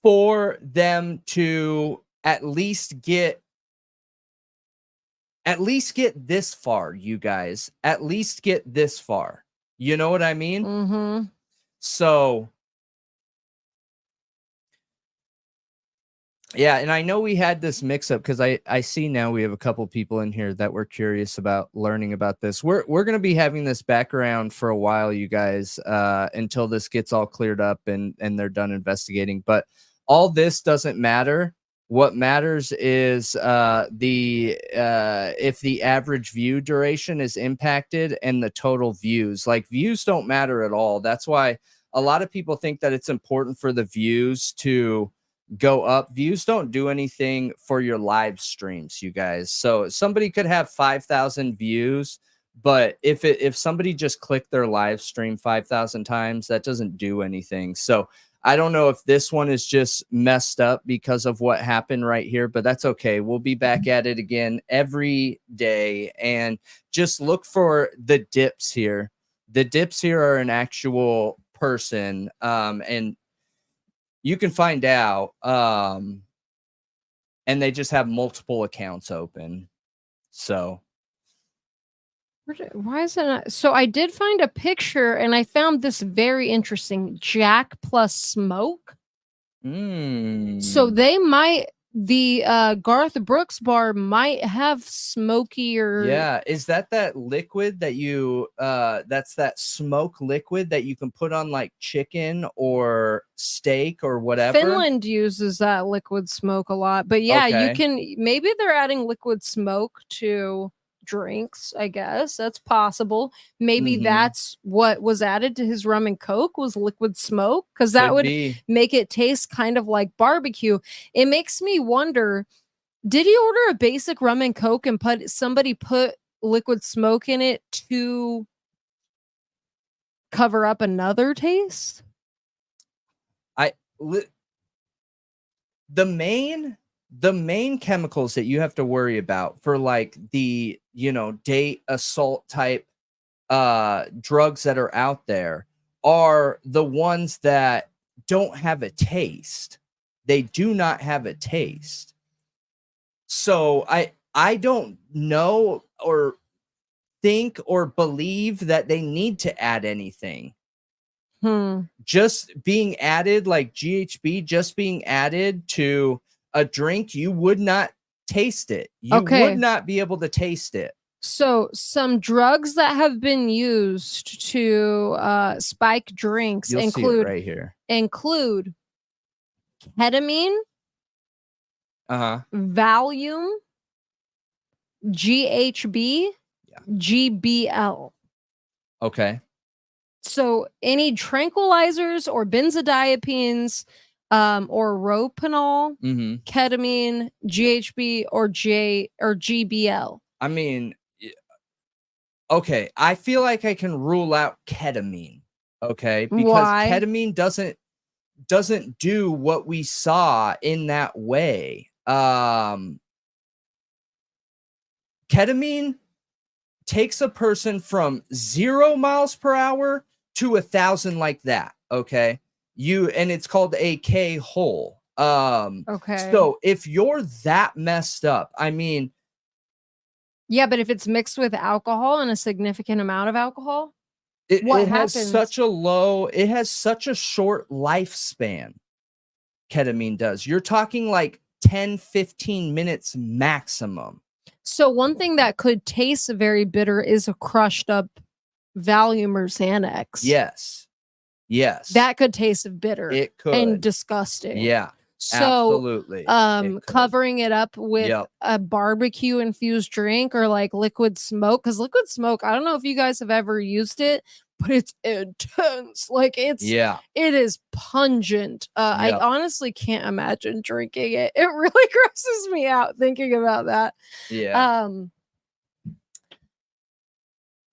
for them to at least get this far, you guys. At least get this far. You know what I mean? Mm-hmm. So yeah, and I know we had this mix-up because I see now we have a couple people in here that were curious about learning about this. We're going to be having this background for a while, you guys, until this gets all cleared up and they're done investigating. But all this doesn't matter. What matters is if the average view duration is impacted and the total views. Like, views don't matter at all. That's why a lot of people think that it's important for the views to go up. Views don't do anything for your live streams, you guys. So somebody could have 5,000 views, but if somebody just clicked their live stream 5,000 times, that doesn't do anything. So I don't know if this one is just messed up because of what happened right here, but that's okay. We'll be back at it again every day, and just look for the dips here. The dips here are an actual person, and you can find out, and they just have multiple accounts open. So why is it not? So I did find a picture, and I found this very interesting. Jack plus smoke. So they might... the Garth Brooks bar might have smokier... Yeah, is that liquid that you that's that smoke liquid that you can put on like chicken or steak or whatever? Finland uses that liquid smoke a lot, but yeah, Okay. you can... maybe they're adding liquid smoke to drinks. I guess that's possible. Maybe that's what was added to his rum and Coke, was liquid smoke, because that would make it taste kind of like barbecue. It makes me wonder, did he order a basic rum and Coke and somebody put liquid smoke in it to cover up another taste? The main chemicals that you have to worry about for like the, date assault type drugs that are out there are the ones that don't have a taste. They do not have a taste. So I don't know or think or believe that they need to add anything. Just being added, like GHB, just being added to a drink, you would not taste it. You would not be able to taste it. So some drugs that have been used to spike drinks You'll include see it right here. Include ketamine, Valium, GHB, GBL. Okay. So any tranquilizers or benzodiazepines or Rohypnol, ketamine, GHB, or GBL. I mean, okay, I feel like I can rule out ketamine. Okay, because ketamine doesn't do what we saw in that way. Ketamine takes a person from 0 miles per hour to 1,000 like that. Okay, and it's called a K-hole. So if you're that messed up, I mean, yeah, but if it's mixed with alcohol and a significant amount of alcohol, it has such a short lifespan. Ketamine does. You're talking like 10-15 minutes maximum. So one thing that could taste very bitter is a crushed up Valium or Xanax. Yes. That could taste bitter. It could. And disgusting. Yeah. So, absolutely. Covering it up with a barbecue infused drink or like liquid smoke, because liquid smoke, I don't know if you guys have ever used it, but it's intense. Like it is pungent. I honestly can't imagine drinking it. It really grosses me out thinking about that. Yeah.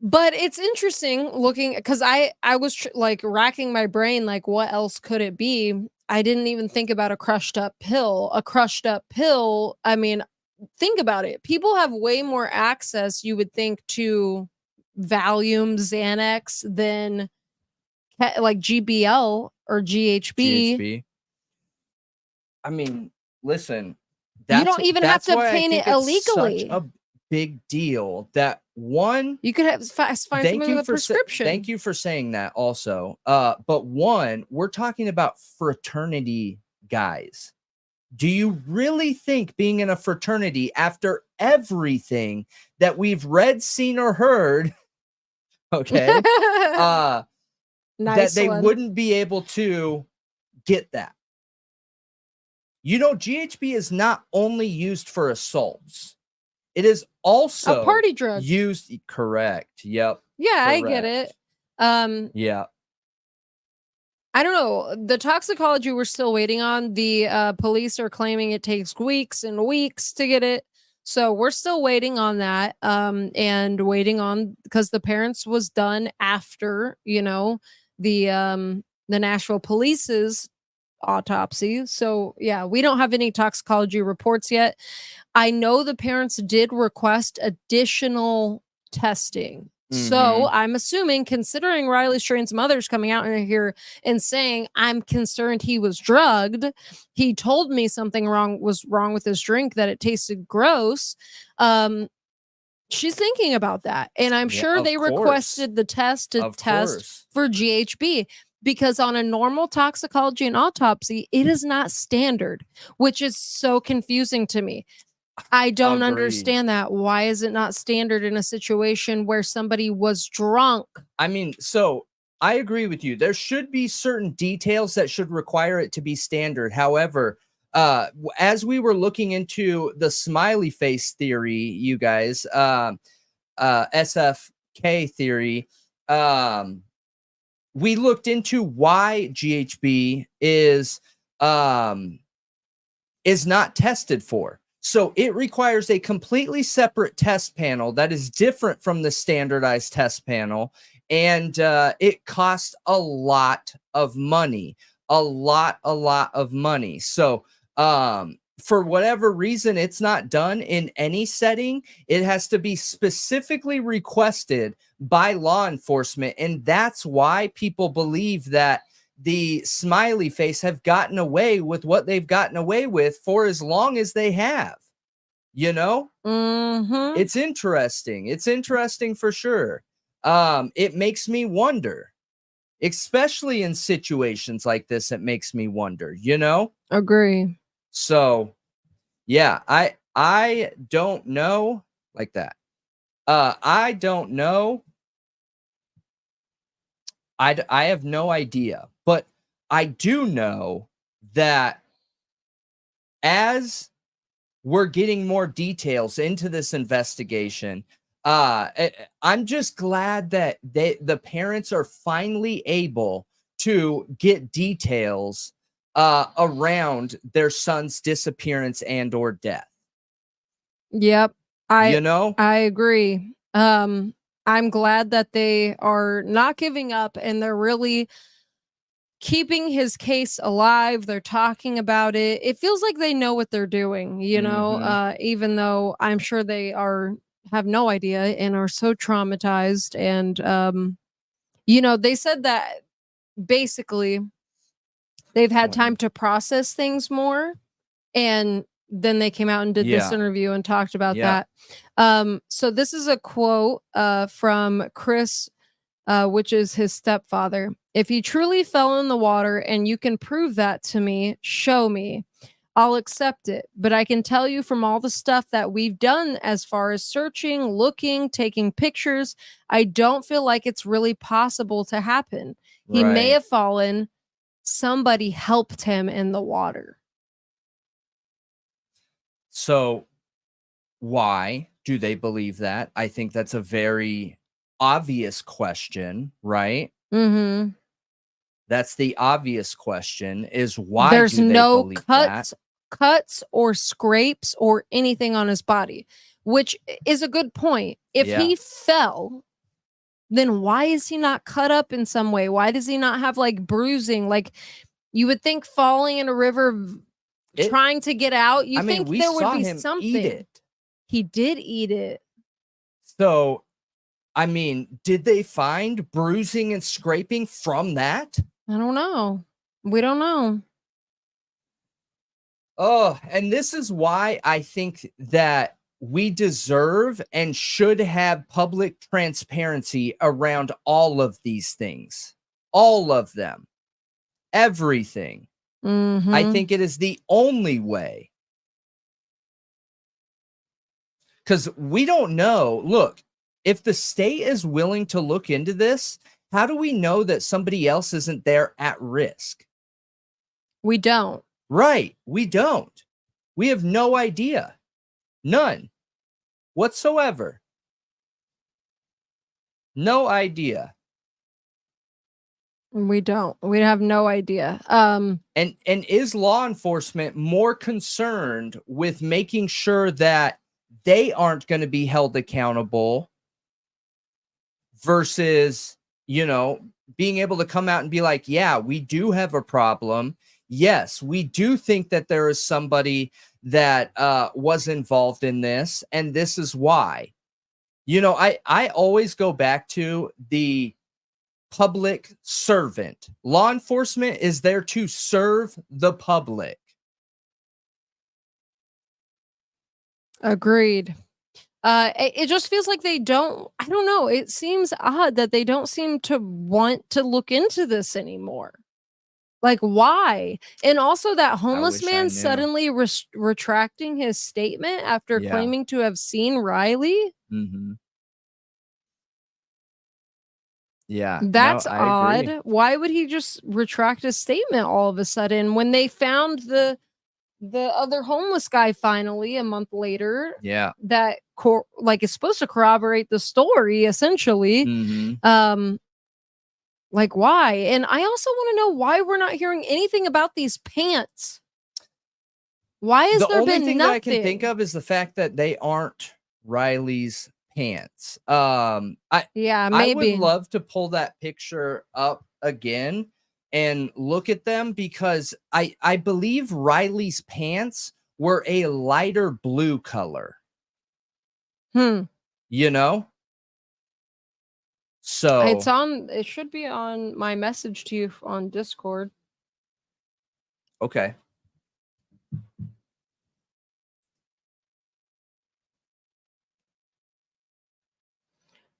But it's interesting looking, because I was like racking my brain, like what else could it be? I didn't even think about a crushed up pill. A crushed up pill, I mean, think about it. People have way more access, you would think, to Valium, Xanax than like GBL or GHB. I mean, listen, you don't even have to obtain it illegally. Such a big deal that one, you could have find somebody with a prescription. Thank you for saying that also. But one, we're talking about fraternity guys. Do you really think being in a fraternity, after everything that we've read, seen, or heard, that they wouldn't be able to get that? You know, GHB is not only used for assaults. It is also a party drug used. Correct. Yep. Yeah, correct. I get it. Yeah. I don't know. The toxicology we're still waiting on. The police are claiming it takes weeks and weeks to get it. So we're still waiting on that. And waiting on, because the parents was done after, the Nashville Police's autopsy. So yeah, we don't have any toxicology reports yet. I know the parents did request additional testing. So I'm assuming, considering Riley Strain's mother's coming out in here and saying, I'm concerned he was drugged, he told me something was wrong with his drink, that it tasted gross. She's thinking about that. And I'm sure they requested the test to test for GHB, because on a normal toxicology and autopsy, it is not standard, which is so confusing to me. I don't understand that. Why is it not standard in a situation where somebody was drunk? I mean, so I agree with you. There should be certain details that should require it to be standard. However, as we were looking into the smiley face theory, you guys, SFK theory, we looked into why GHB is not tested for. So it requires a completely separate test panel that is different from the standardized test panel. And it costs a lot of money, a lot of money. So for whatever reason, it's not done in any setting. It has to be specifically requested by law enforcement. And that's why people believe that the smiley face have gotten away with what they've gotten away with for as long as they have. You know, it's interesting. It's interesting for sure. It makes me wonder, especially in situations like this. It makes me wonder, you know? Agree. So, yeah, I don't know like that. I don't know. I have no idea, but I do know that as we're getting more details into this investigation, I'm just glad that the parents are finally able to get details around their son's disappearance and or death. Yep. You know? I agree. I'm glad that they are not giving up and they're really keeping his case alive. They're talking about it. It feels like they know what they're doing, you know, even though I'm sure they have no idea and are so traumatized. And, you know, they said that basically they've had time to process things more. And then they came out and did this interview and talked about that. So this is a quote from Chris, which is his stepfather. If he truly fell in the water and you can prove that to me, show me. I'll accept it. But I can tell you from all the stuff that we've done as far as searching, looking, taking pictures, I don't feel like it's really possible to happen. He may have fallen. Somebody helped him in the water. So why do they believe that? I think that's a very obvious question, right? That's the obvious question, is why there's do they no believe cuts or scrapes or anything on his body, which is a good point. If he fell, then why is he not cut up in some way? Why does he not have like bruising? Like you would think falling in a river, trying to get out, you think there would be something. Eat it. He did eat it. So, I mean, did they find bruising and scraping from that? I don't know. We don't know. Oh, and this is why I think that we deserve and should have public transparency around all of these things. All of them. Everything. I think it is the only way. Because we don't know. Look, if the state is willing to look into this, how do we know that somebody else isn't there at risk? We don't. Right. We don't. We have no idea. None whatsoever. No idea. We don't. We have no idea. And is law enforcement more concerned with making sure that they aren't going to be held accountable versus, you know, being able to come out and be like, yeah, we do have a problem. Yes, we do think that there is somebody that was involved in this, and this is why. You know, I always go back to the public servant. Law enforcement is there to serve the public. Agreed. It just feels like they don't, I don't know. It seems odd that they don't seem to want to look into this anymore. Like, why? And also that homeless wish I man knew. suddenly retracting his statement after claiming to have seen Riley. Yeah. That's no, I agree. odd. Why would he just retract his statement all of a sudden when they found the other homeless guy finally a month later? Yeah. That like is supposed to corroborate the story essentially. Like why? And I also want to know why we're not hearing anything about these pants. Why has there been The only thing that I can nothing? think of is the fact that they aren't Riley's pants. I maybe. would love to pull that picture up again and look at them, because I believe Riley's pants were a lighter blue color. You know? So It's on. It should be on my message to you on Discord. okay.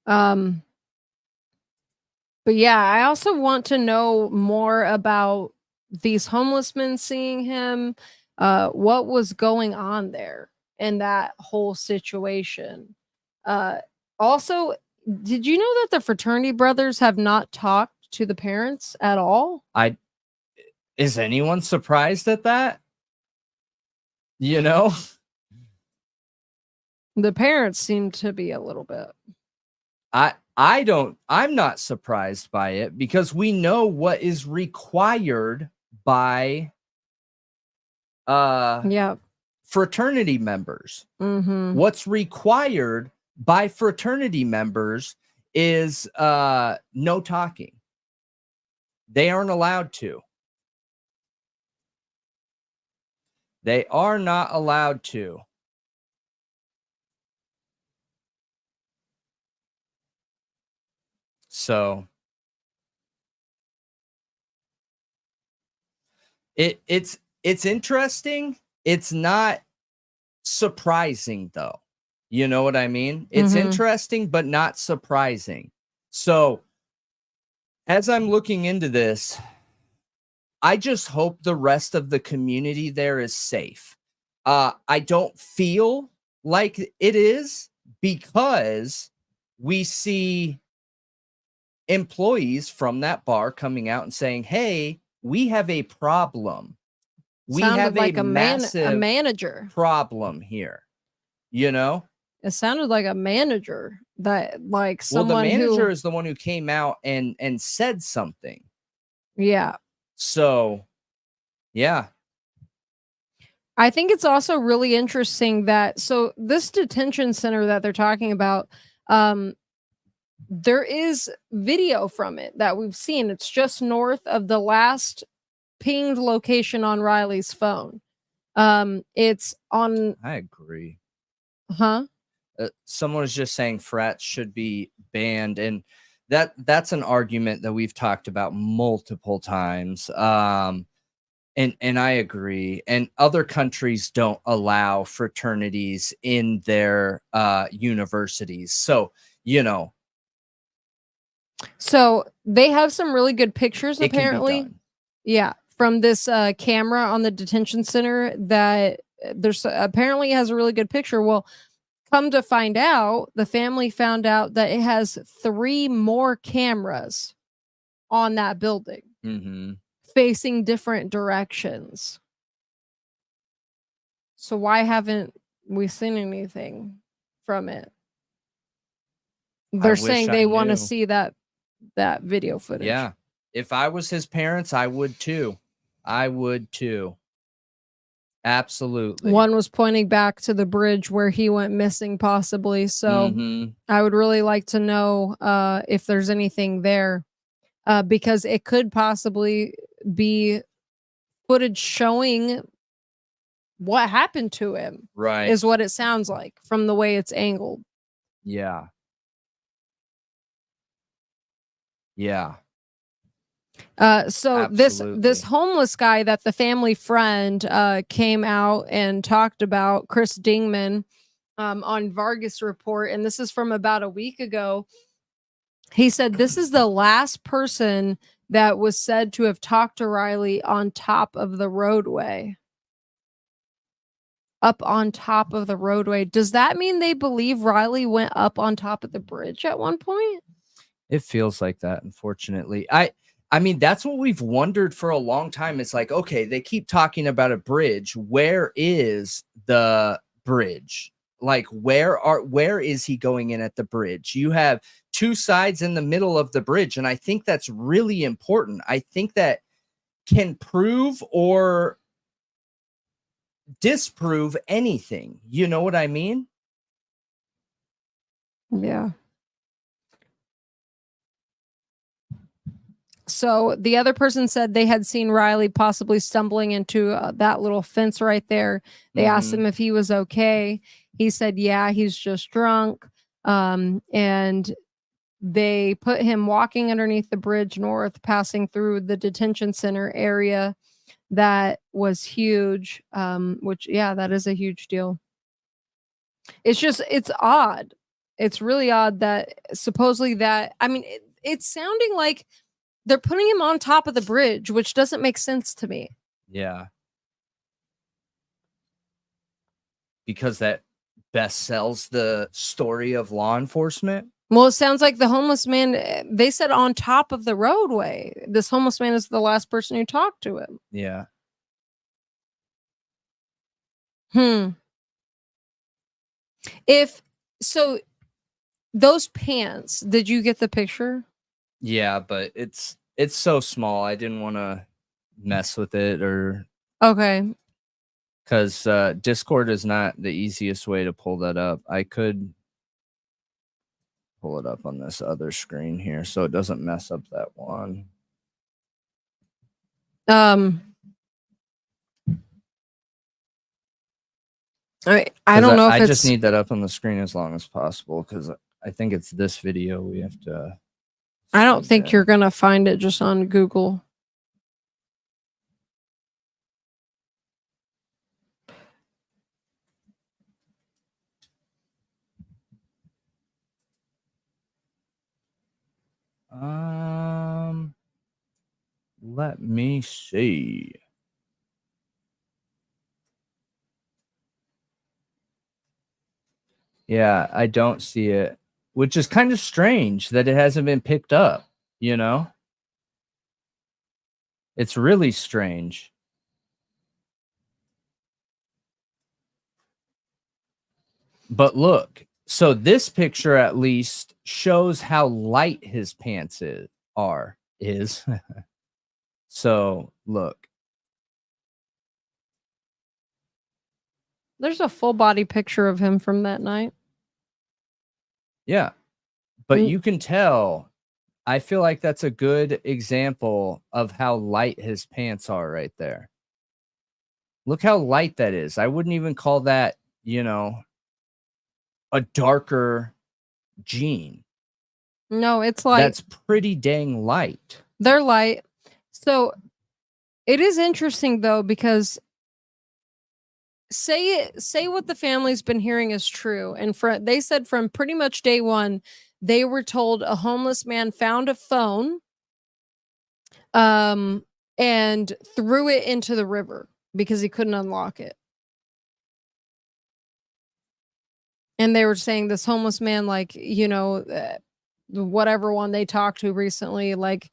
But yeah, I also want to know more about these homeless men seeing him. What was going on there in that whole situation? Also, did you know that the fraternity brothers have not talked to the parents at all? Is anyone surprised at that? You know? The parents seem to be a little bit. I'm not surprised by it because we know what is required by Yeah. fraternity members. Mm-hmm. What's required by fraternity members is no talking. They aren't allowed to. They are not allowed to. So it's interesting. It's not surprising though. You know what I mean? It's Mhm. interesting, but not surprising. So as I'm looking into this, I just hope the rest of the community there is safe. I don't feel like it is because we see employees from that bar coming out and saying, "Hey, we have a problem. We Sounded have like a a massive manager. problem here." You know? It sounded like a manager that, like, Well, the someone manager who, is the one who came out and said something. yeah. So, yeah. I think it's also really interesting that, so this detention center that they're talking about, there is video from it that we've seen. It's just north of the last pinged location on Riley's phone. It's on, I agree. huh? Someone was just saying frats should be banned, and that's an argument that we've talked about multiple times. And I agree. And other countries don't allow fraternities in their universities. So, you know, So they have some really good pictures, it can be apparently. done. Yeah, from this camera on the detention center that there's apparently has a really good picture. Well, come to find out, the family found out that it has 3 more cameras on that building Mm-hmm. facing different directions. So why haven't we seen anything from it? They're wish saying I they want to knew. see that video footage. Yeah. If I was his parents, I would too. I would too. Absolutely. One was pointing back to the bridge where he went missing, possibly. So Mhm. I would really like to know if there's anything there, because it could possibly be footage showing what happened to him, Right. is what it sounds like from the way it's angled. Yeah. Yeah. So this Absolutely. homeless guy that the family friend came out and talked about, Chris Dingman, on Vargas Report, and this is from about a week ago. He said this is the last person that was said to have talked to Riley on top of the roadway. Up on top of the roadway. Does that mean they believe Riley went up on top of the bridge at one point? It feels like that, unfortunately. I mean, that's what we've wondered for a long time. It's like, okay, they keep talking about a bridge. Where is the bridge? Like, where is he going in at the bridge? You have 2 sides in the middle of the bridge, and I think that's really important. I think that can prove or disprove anything. You know what I mean? Yeah. So the other person said they had seen Riley possibly stumbling into that little fence right there. They asked him if he was okay. He said, yeah, he's just drunk. And they put him walking underneath the bridge north, passing through the detention center area. That was huge. Which, yeah, that is a huge deal. It's odd. It's really odd that supposedly that, I mean, it's sounding like they're putting him on top of the bridge, which doesn't make sense to me. Yeah. Because that best sells the story of law enforcement. Well, it sounds like the homeless man, they said on top of the roadway. This homeless man is the last person who talked to him. Yeah. If so, those pants, did you get the picture? Yeah, but it's so small. I didn't want to mess with it or Okay. because Discord is not the easiest way to pull that up. I could pull it up on this other screen here so it doesn't mess up that one. I don't know if I it's... just need that up on the screen as long as possible because I think it's this video we have to. I don't think you're gonna find it just on Google. Let me see. Yeah, I don't see it, which is kind of strange that it hasn't been picked up, you know? It's really strange. But look, so this picture at least shows how light his pants is. So, look. There's a full body picture of him from that night. Yeah. But you can tell, I feel like that's a good example of how light his pants are right there. Look how light that is. I wouldn't even call that, you know, a darker jean. No, it's like... That's pretty dang light. They're light. So it is interesting though, because say what the family's been hearing is true. And they said from pretty much day one, they were told a homeless man found a phone and threw it into the river because he couldn't unlock it. And they were saying this homeless man, like, you know, whatever one they talked to recently, like,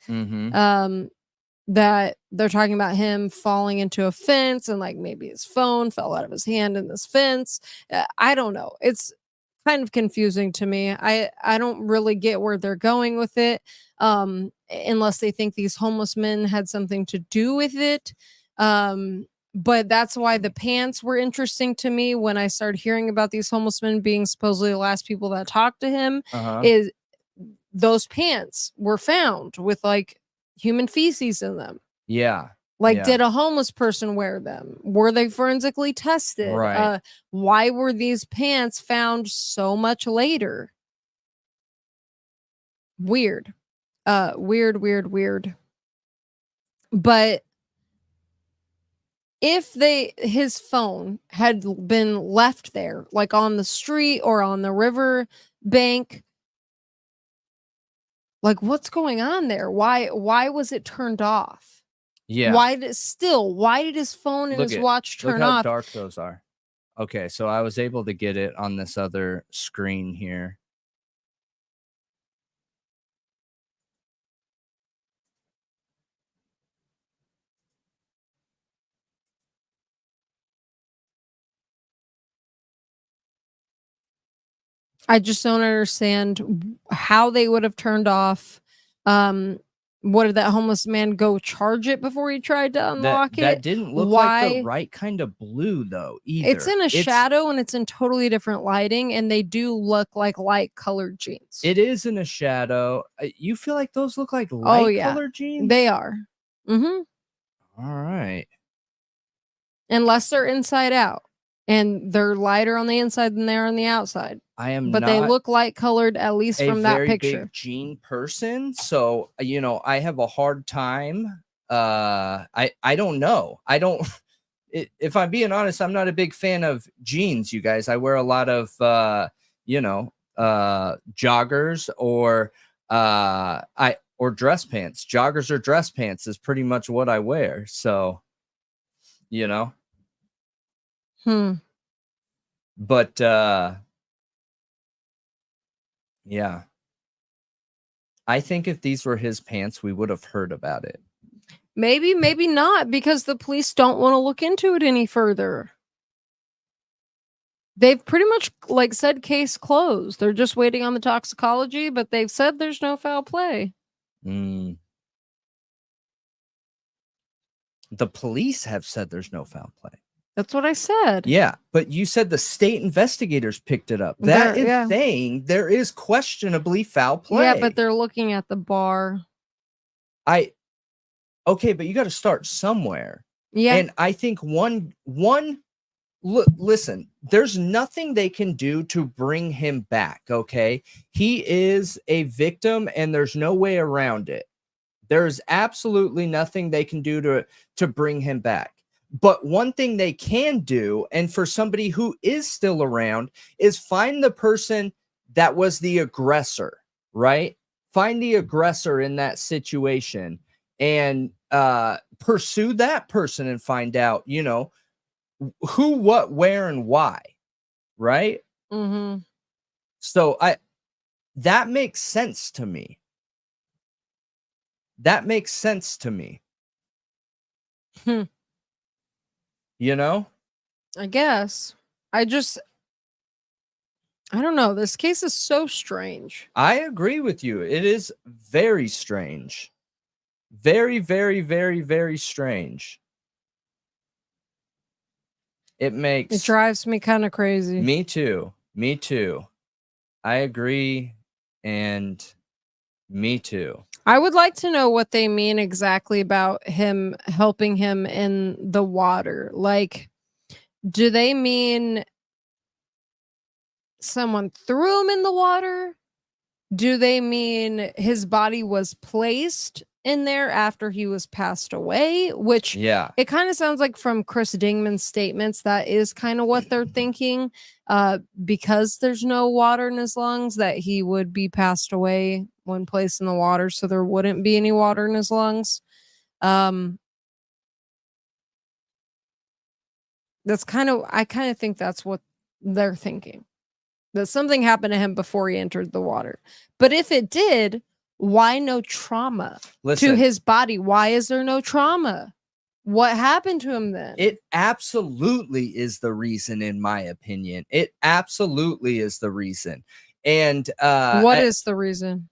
that they're talking about him falling into a fence and like maybe his phone fell out of his hand in this fence. I don't know. It's kind of confusing to me. I don't really get where they're going with it, unless they think these homeless men had something to do with it. But that's why the pants were interesting to me when I started hearing about these homeless men being supposedly the last people that talked to him. Is those pants were found with like human feces in them. Yeah. Like, did a homeless person wear them? Were they forensically tested? Right. Why were these pants found so much later? Weird. Weird. But if his phone had been left there, like on the street or on the river bank, like, what's going on there? Why was it turned off? Yeah. Why did his phone and his watch turn off? Look how off? dark those are. Okay, so I was able to get it on this other screen here. I just don't understand how they would have turned off. What did that homeless man go charge it before he tried to unlock it? That didn't look like the right kind of blue though either. It's in a shadow and it's in totally different lighting, and they do look like light colored jeans. It is in a shadow. You feel like those look like light colored jeans? They are. All right. Unless they're inside out. and they're lighter on the inside than they are on the outside. I am But not they look light colored, at least a from that very picture. big gene person, so I have a hard time. I don't know. I don't. If I'm being honest, I'm not a big fan of jeans. You guys, I wear a lot of joggers or or dress pants. Joggers or dress pants is pretty much what I wear. So, But yeah. I think if these were his pants, we would have heard about it. Maybe, maybe not, because the police don't want to look into it any further. They've pretty much said case closed. They're just waiting on the toxicology, but they've said there's no foul play. The police have said there's no foul play. That's what I said. Yeah, but you said the state investigators picked it up. That is saying there is questionably foul play. Yeah, but they're looking at the bar. Okay, but you got to start somewhere. Yeah. And I think listen, there's nothing they can do to bring him back, okay? He is a victim and there's no way around it. There's absolutely nothing they can do to bring him back. But one thing they can do, and for somebody who is still around, is find the person that was the aggressor, right? Find the aggressor in that situation and pursue that person and find out, who, what, where, and why, right? Mm-hmm. So that makes sense to me. That makes sense to me. I guess. I don't know. This case is so strange. I agree with you. It is very strange. Very, very, very, very strange. It drives me kind of crazy. Me too. Me too. I agree. And me too. I would like to know what they mean exactly about him helping him in the water. Do they mean someone threw him in the water? Do they mean his body was placed in there after he was passed away? Which, it kind of sounds like from Chris Dingman's statements, that is kind of what they're thinking. Because there's no water in his lungs, that he would be passed away when placed in the water, so there wouldn't be any water in his lungs. I kind of think that's what they're thinking. That something happened to him before he entered the water. But if it did, why no trauma to his body? Why is there no trauma? What happened to him then? It absolutely is the reason, in my opinion. It absolutely is the reason. And what is the reason?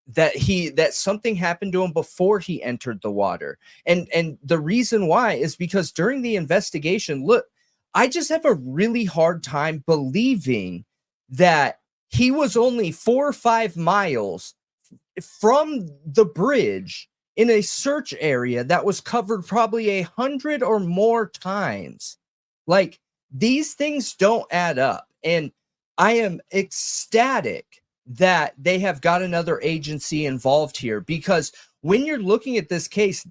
That something happened to him before he entered the water. And the reason why is because during the investigation, look, I just have a really hard time believing that he was only 4 or 5 miles from the bridge in a search area that was covered probably 100 or more times. These things don't add up. And I am ecstatic that they have got another agency involved here, because when you're looking at this case,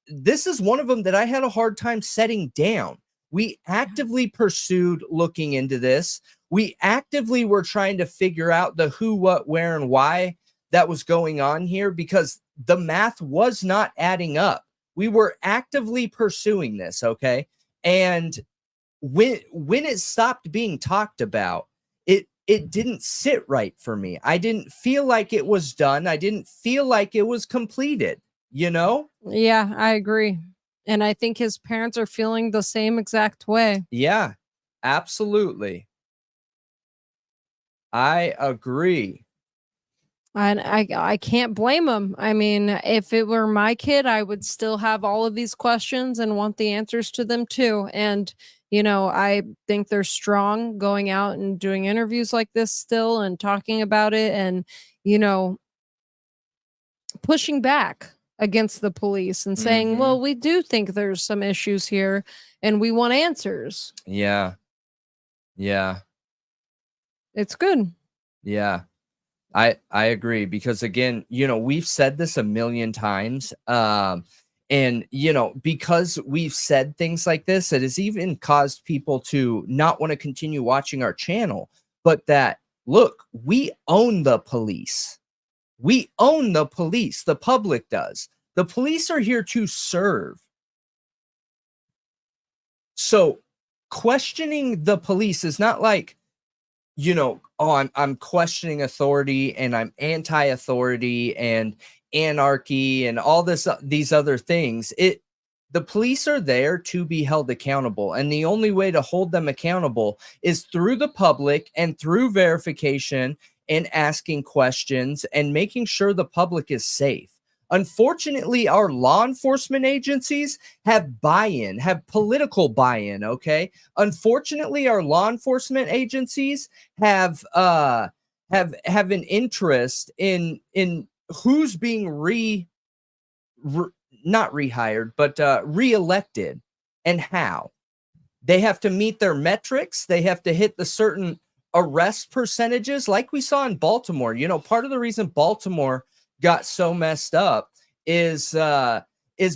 this is one of them that I had a hard time setting down. We actively pursued looking into this. We actively were trying to figure out the who, what, where, and why that was going on here, because the math was not adding up. We were actively pursuing this, okay? And when it stopped being talked about, it didn't sit right for me. I didn't feel like it was done. I didn't feel like it was completed, Yeah, I agree. And I think his parents are feeling the same exact way. Yeah, absolutely. I agree. And I can't blame him. I mean, if it were my kid, I would still have all of these questions and want the answers to them too. And, I think they're strong going out and doing interviews like this still and talking about it and, pushing back against the police and saying, well, we do think there's some issues here and we want answers. Yeah. Yeah. It's good. Yeah. I agree, because again, we've said this a million times. And because we've said things like this, it has even caused people to not want to continue watching our channel. But that, look, we own the police. We own the police. The public does. The police are here to serve. So questioning the police is not like, oh, I'm questioning authority and I'm anti-authority and anarchy and all these other things. The police are there to be held accountable, and the only way to hold them accountable is through the public and through verification and asking questions and making sure the public is safe. Unfortunately, our law enforcement agencies have buy-in, have political buy-in, okay? Unfortunately, our law enforcement agencies have an interest in who's being not rehired, but reelected, and how. They have to meet their metrics. They have to hit the certain arrest percentages, like we saw in Baltimore. Part of the reason Baltimore got so messed up is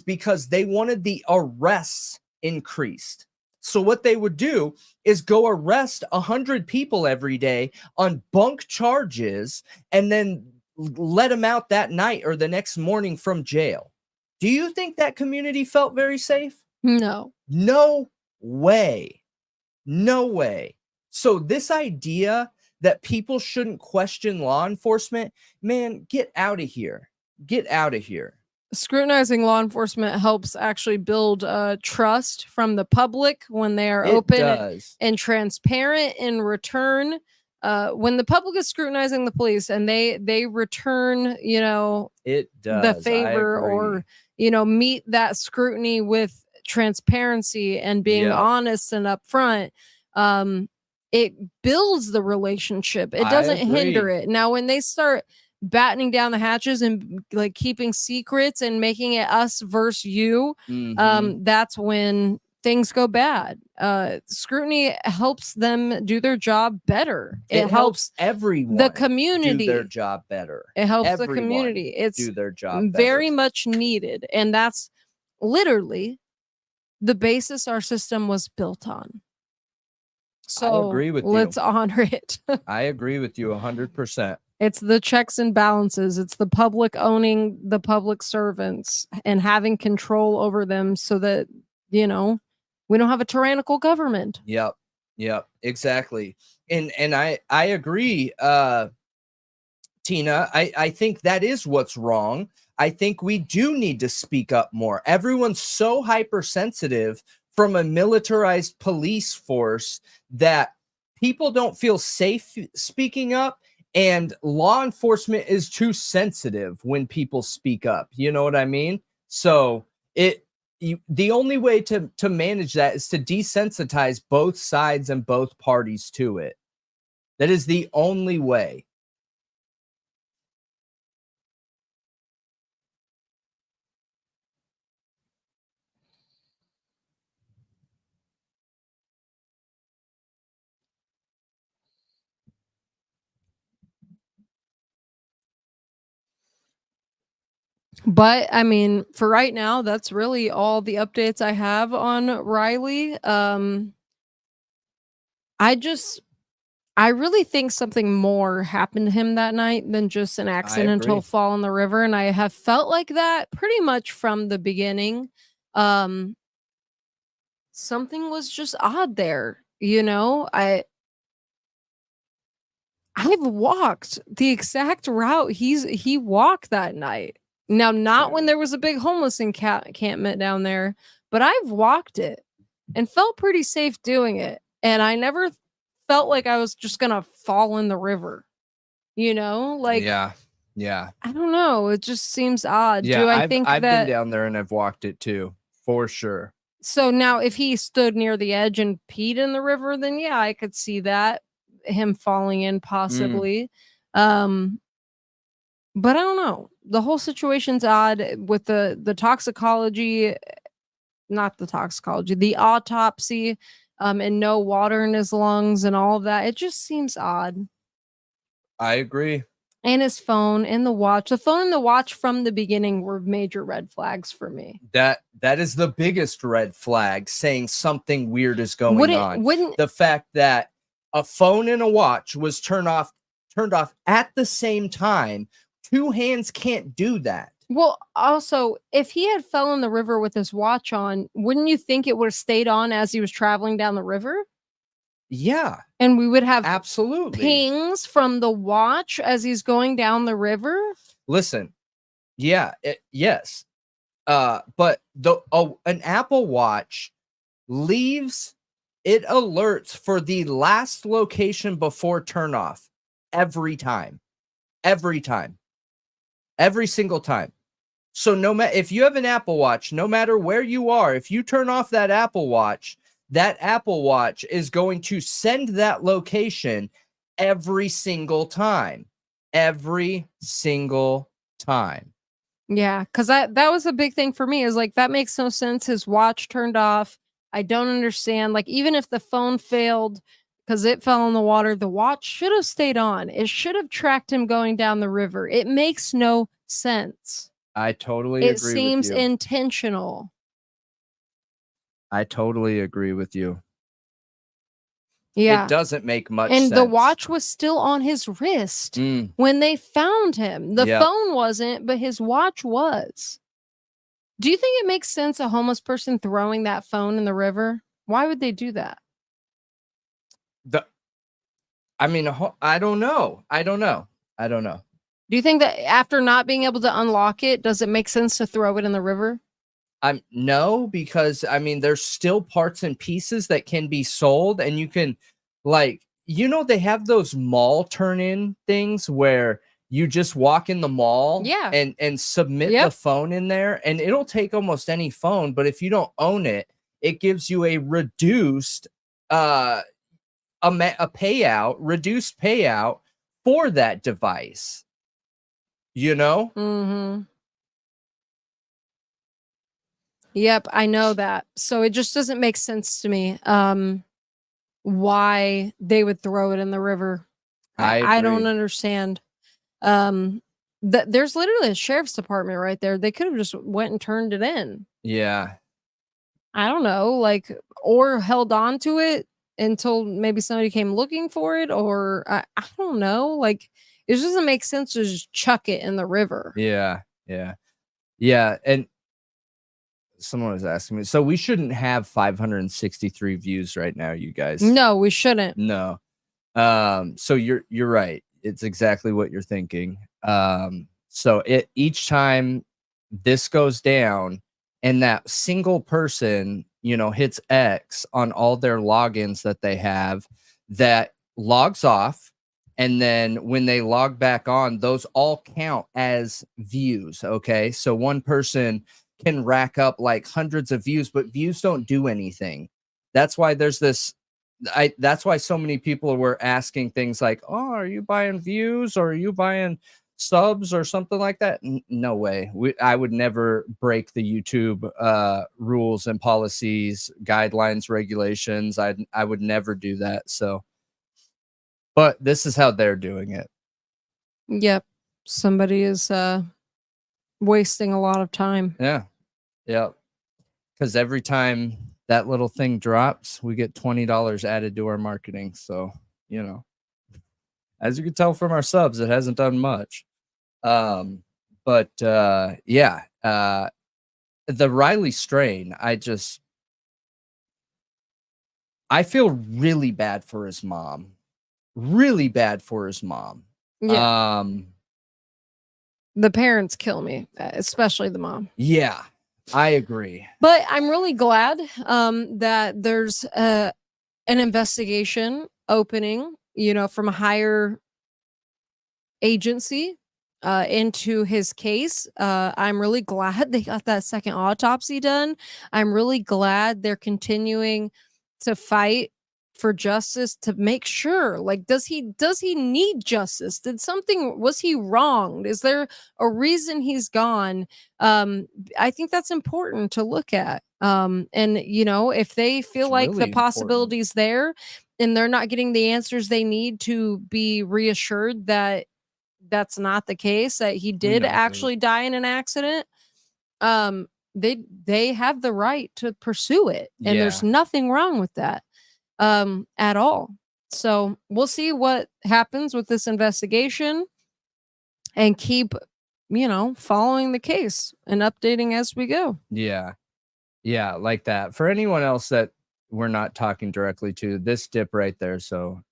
because they wanted the arrests increased. So what they would do is go arrest 100 people every day on bunk charges and then let them out that night or the next morning from jail. Do you think that community felt very safe? No. No way. No way. So this idea that people shouldn't question law enforcement, man, get out of here. Get out of here. Scrutinizing law enforcement helps actually build trust from the public when they are open and transparent in return. When the public is scrutinizing the police and they return, it does. the favor or, meet that scrutiny with transparency and being honest and upfront, it builds the relationship. It doesn't hinder it. Now, when they start battening down the hatches and like keeping secrets and making it us versus you, that's when things go bad. Scrutiny helps them do their job better. It helps everyone, the community, do their job better. It helps everyone the community. It's do their job very better. much needed, and that's literally the basis our system was built on. So I agree with you. Let's honor it. I agree with you 100%. It's the checks and balances. It's the public owning the public servants and having control over them so that, we don't have a tyrannical government. Yep. Exactly. And I agree, Tina. I think that is what's wrong. I think we do need to speak up more. Everyone's so hypersensitive from a militarized police force that people don't feel safe speaking up, and law enforcement is too sensitive when people speak up. You know what I mean? So the only way to manage that is to desensitize both sides and both parties to it. That is the only way. But I mean, for right now, that's really all the updates I have on Riley. I really think something more happened to him that night than just an accidental fall in the river. And I have felt like that pretty much from the beginning. Something was just odd there. I've walked the exact route he walked that night. Now, not when there was a big homeless encampment down there, but I've walked it and felt pretty safe doing it. And I never felt like I was just going to fall in the river, like, yeah. I don't know. It just seems odd. Yeah. Do I I've been down there and I've walked it too, for sure. So now if he stood near the edge and peed in the river, then yeah, I could see that, him falling in possibly. But I don't know. The whole situation's odd with the toxicology, not the toxicology, the autopsy. and no water in his lungs and all of that. It just seems odd. I agree. And his phone and the watch. The phone and the watch from the beginning were major red flags for me. That is the biggest red flag, saying something weird is going on. Wouldn't The fact that a phone and a watch was turned off at the same time. Two hands can't do that. Well, also, if he had fell in the river with his watch on, wouldn't you think it would have stayed on as he was traveling down the river? Yeah, And we would have absolutely. pings from the watch as he's going down the river. Listen, yeah, yes. But an Apple Watch leaves, it alerts for the last location before turnoff every time. Every single time. So no matter if you have an Apple Watch, no matter where you are, if you turn off that Apple Watch is going to send that location every single time. Every single time. Yeah, because that was a big thing for me. Is like, that makes no sense. His watch turned off. I don't understand. Like, even if the phone failed because it fell in the water, the watch should have stayed on. It should have tracked him going down the river. It makes no sense. I totally It agree seems with you. intentional. I totally agree with you. Yeah. It doesn't make much and sense. the watch was still on his wrist when they found him. The phone wasn't, but his watch was. Do you think it makes sense a homeless person throwing that phone in the river? Why would they do that? I don't know. I don't know. Do you think that after not being able to unlock it, does it make sense to throw it in the river? No, because there's still parts and pieces that can be sold, and you can, they have those mall turn-in things where you just walk in the mall and submit the phone in there, and it'll take almost any phone, but if you don't own it, it gives you a reduced reduced payout for that device. Mm-hmm. Yep, I know that. So it just doesn't make sense to me why they would throw it in the river. I don't understand. There's literally a sheriff's department right there. They could have just went and turned it in. Yeah. I don't know, or held on to it until maybe somebody came looking for it, or I don't know. It just doesn't make sense to just chuck it in the river. Yeah. And someone was asking me, so we shouldn't have 563 views right now, you guys. No, we shouldn't. No. So you're right. It's exactly what you're thinking. So each time this goes down and that single person, hits X on all their logins that they have, that logs off. And then when they log back on, those all count as views. Okay. So one person can rack up hundreds of views, but views don't do anything. That's why there's this. That's why so many people were asking things like, "Oh, are you buying views, or are you buying subs, or something like that?" No way. I would never break the YouTube rules and policies, guidelines, regulations. I would never do that. So, but this is how they're doing it. Yep, somebody is wasting a lot of time. Yeah. Because every time that little thing drops, we get $20 added to our marketing. So, as you can tell from our subs, it hasn't done much. The Riley strain, I feel really bad for his mom. Yeah. The parents kill me, especially the mom. Yeah, I agree. But I'm really glad that there's an investigation opening, from a higher agency into his case. I'm really glad they got that second autopsy done. I'm really glad they're continuing to fight for justice, to make sure, does he need justice? Was he wronged? Is there a reason he's gone? I think that's important to look at. And if they feel It's like really the possibilities there and they're not getting the answers they need to be reassured that that's not the case, that he did know, actually die in an accident, they have the right to pursue it, and there's nothing wrong with that at all. So we'll see what happens with this investigation and keep following the case and updating as we go. Yeah, like that. For anyone else that we're not talking directly to, this dip right there, so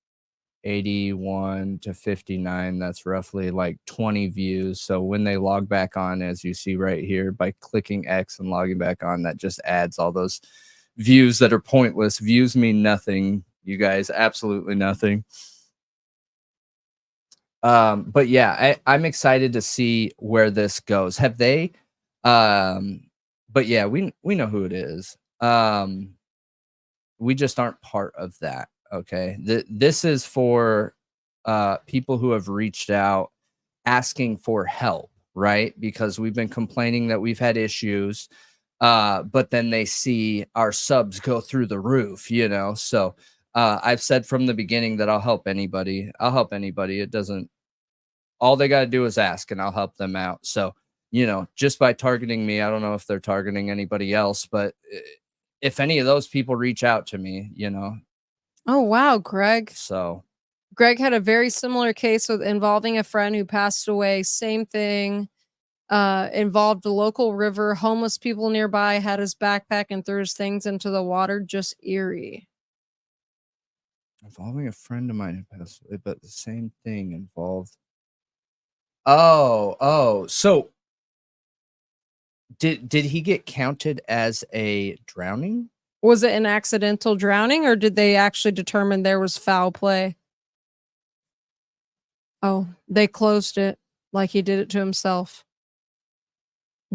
81 to 59, that's roughly like 20 views. So when they log back on, as you see right here, by clicking X and logging back on, that just adds all those views that are pointless. Views mean nothing, you guys, absolutely nothing. But yeah, I'm excited to see where this goes. Have they but yeah, we know who it is. We just aren't part of that. Okay. This is for people who have reached out asking for help, right? Because we've been complaining that we've had issues, but then they see our subs go through the roof, So I've said from the beginning that I'll help anybody. It doesn't, all they got to do is ask and I'll help them out. So, just by targeting me, I don't know if they're targeting anybody else, but if any of those people reach out to me, Oh, wow, Greg. So Greg had a very similar case involving a friend who passed away. Same thing. Involved a local river. Homeless people nearby had his backpack and threw his things into the water. Just eerie. Involving a friend of mine who passed away, but the same thing involved. Oh, so did he get counted as a drowning? Was it an accidental drowning, or did they actually determine there was foul play? Oh, they closed it like he did it to himself.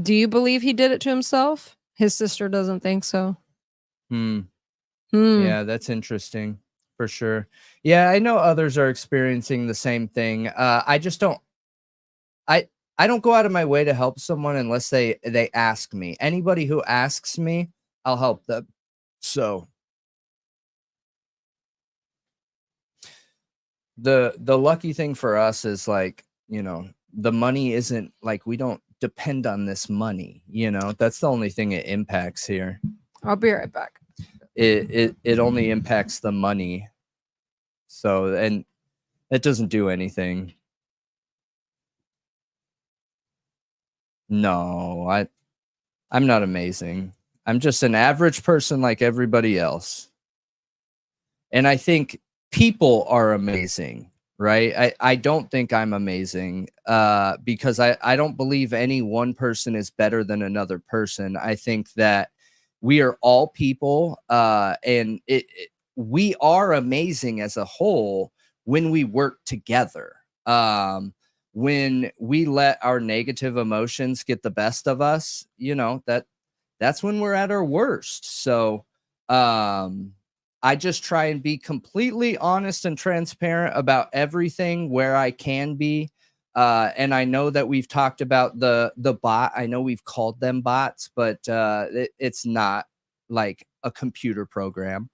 Do you believe he did it to himself? His sister doesn't think so. Yeah, that's interesting for sure. Yeah, I know others are experiencing the same thing. I just don't. I don't go out of my way to help someone unless they ask me. Anybody who asks me, I'll help them. So the lucky thing for us is like, the money isn't like, we don't depend on this money, that's the only thing it impacts here. I'll be right back. It only impacts the money. So, and it doesn't do anything. No, I'm not amazing. I'm just an average person like everybody else. And I think people are amazing, right? I don't think I'm amazing because I don't believe any one person is better than another person. I think that we are all people and we are amazing as a whole when we work together. When we let our negative emotions get the best of us, that's when we're at our worst. So I just try and be completely honest and transparent about everything where I can be. And I know that we've talked about the bot. I know we've called them bots, but it's not like a computer program.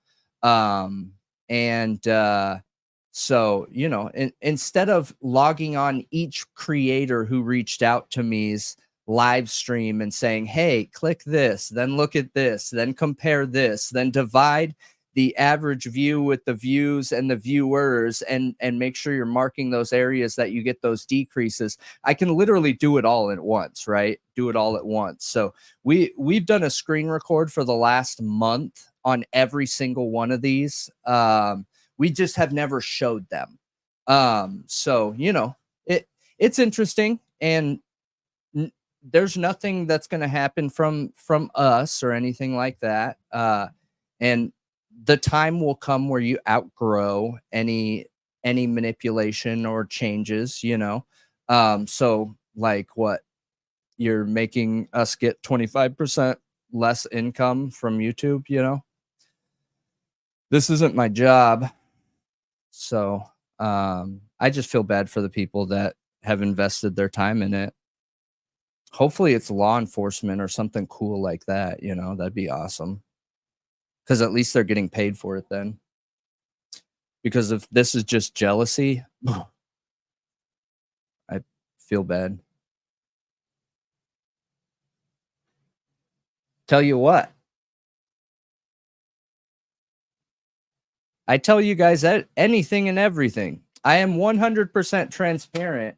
So, instead of logging on each creator who reached out to me's live stream and saying, hey, click this, then look at this, then compare this, then divide the average view with the views and the viewers and make sure you're marking those areas that you get those decreases. I can literally do it all at once, right? Do it all at once. So we've done a screen record for the last month on every single one of these. We just have never showed them. So, it's interesting, and there's nothing that's going to happen from us or anything like that. And the time will come where you outgrow any manipulation or changes, so like what, you're making us get 25% less income from YouTube, this isn't my job. So I just feel bad for the people that have invested their time in it. Hopefully it's law enforcement or something cool like that, you know, that'd be awesome. Because at least they're getting paid for it then. Because if this is just jealousy, I feel bad. Tell you what, I tell you guys anything and everything. I am 100% transparent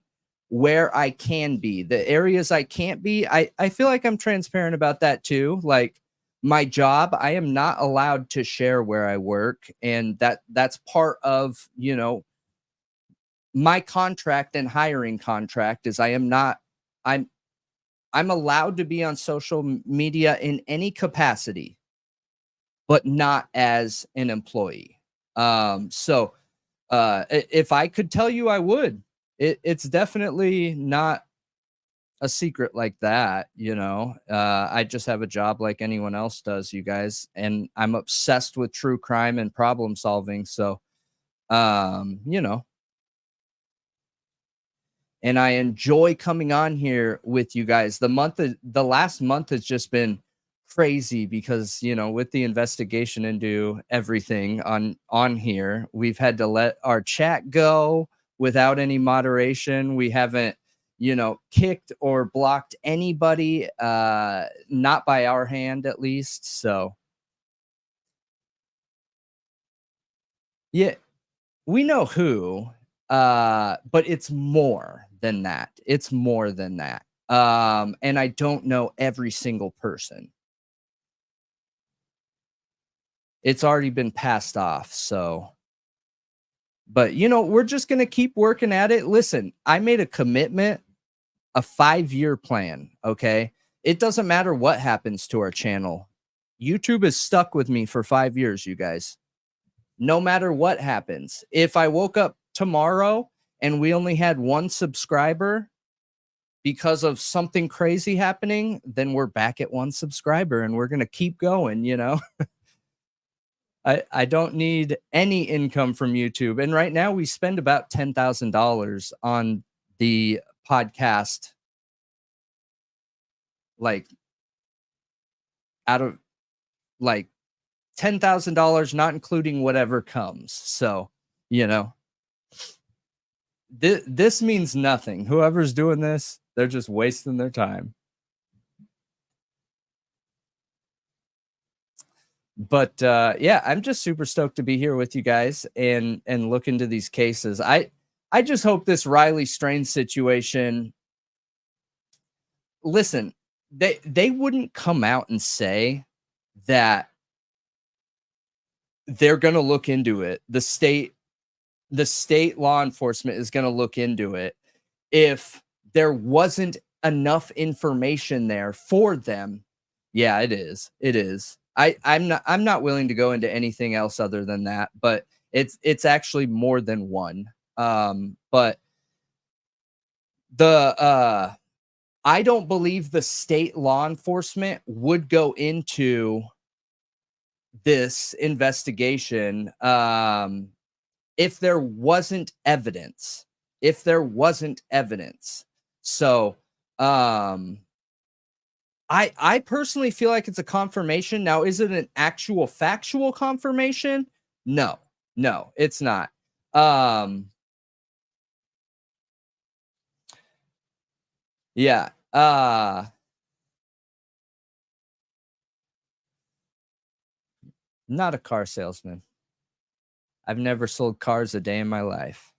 where I can be. The areas I can't be, I feel like I'm transparent about that too. Like my job, I am not allowed to share where I work, and that's part of, you know, my contract and hiring contract is I'm allowed to be on social media in any capacity, but not as an employee. So if I could tell you, I would. It's definitely not a secret like that, you know. I just have a job like anyone else does, you guys, and I'm obsessed with true crime and problem solving. So, you know, and I enjoy coming on here with you guys. The last month has just been crazy because, you know, with the investigation into everything on here, we've had to let our chat go without any moderation. We haven't, you know, kicked or blocked anybody, not by our hand at least. So yeah, we know who, but it's more than that. It's more than that. And I don't know every single person. It's already been passed off, so. But, you know, we're just going to keep working at it. Listen, I made a commitment, a 5-year plan, okay? It doesn't matter what happens to our channel. YouTube is stuck with me for 5 years, you guys. No matter what happens. If I woke up tomorrow and we only had 1 subscriber because of something crazy happening, then we're back at 1 subscriber and we're going to keep going, you know? I don't need any income from YouTube. And right now we spend about $10,000 on the podcast, like out of like $10,000, not including whatever comes. So, you know, this means nothing. Whoever's doing this, they're just wasting their time. But yeah, I'm just super stoked to be here with you guys and look into these cases. I just hope this Riley Strain situation. Listen, they wouldn't come out and say that they're going to look into it. The state law enforcement is going to look into it if there wasn't enough information there for them. Yeah, it is. It is. I'm not willing to go into anything else other than that, but it's actually more than one. But the I don't believe the state law enforcement would go into this investigation if there wasn't evidence. If there wasn't evidence. So I personally feel like it's a confirmation. Now, is it an actual factual confirmation? No, it's not. Yeah. Not a car salesman. I've never sold cars a day in my life.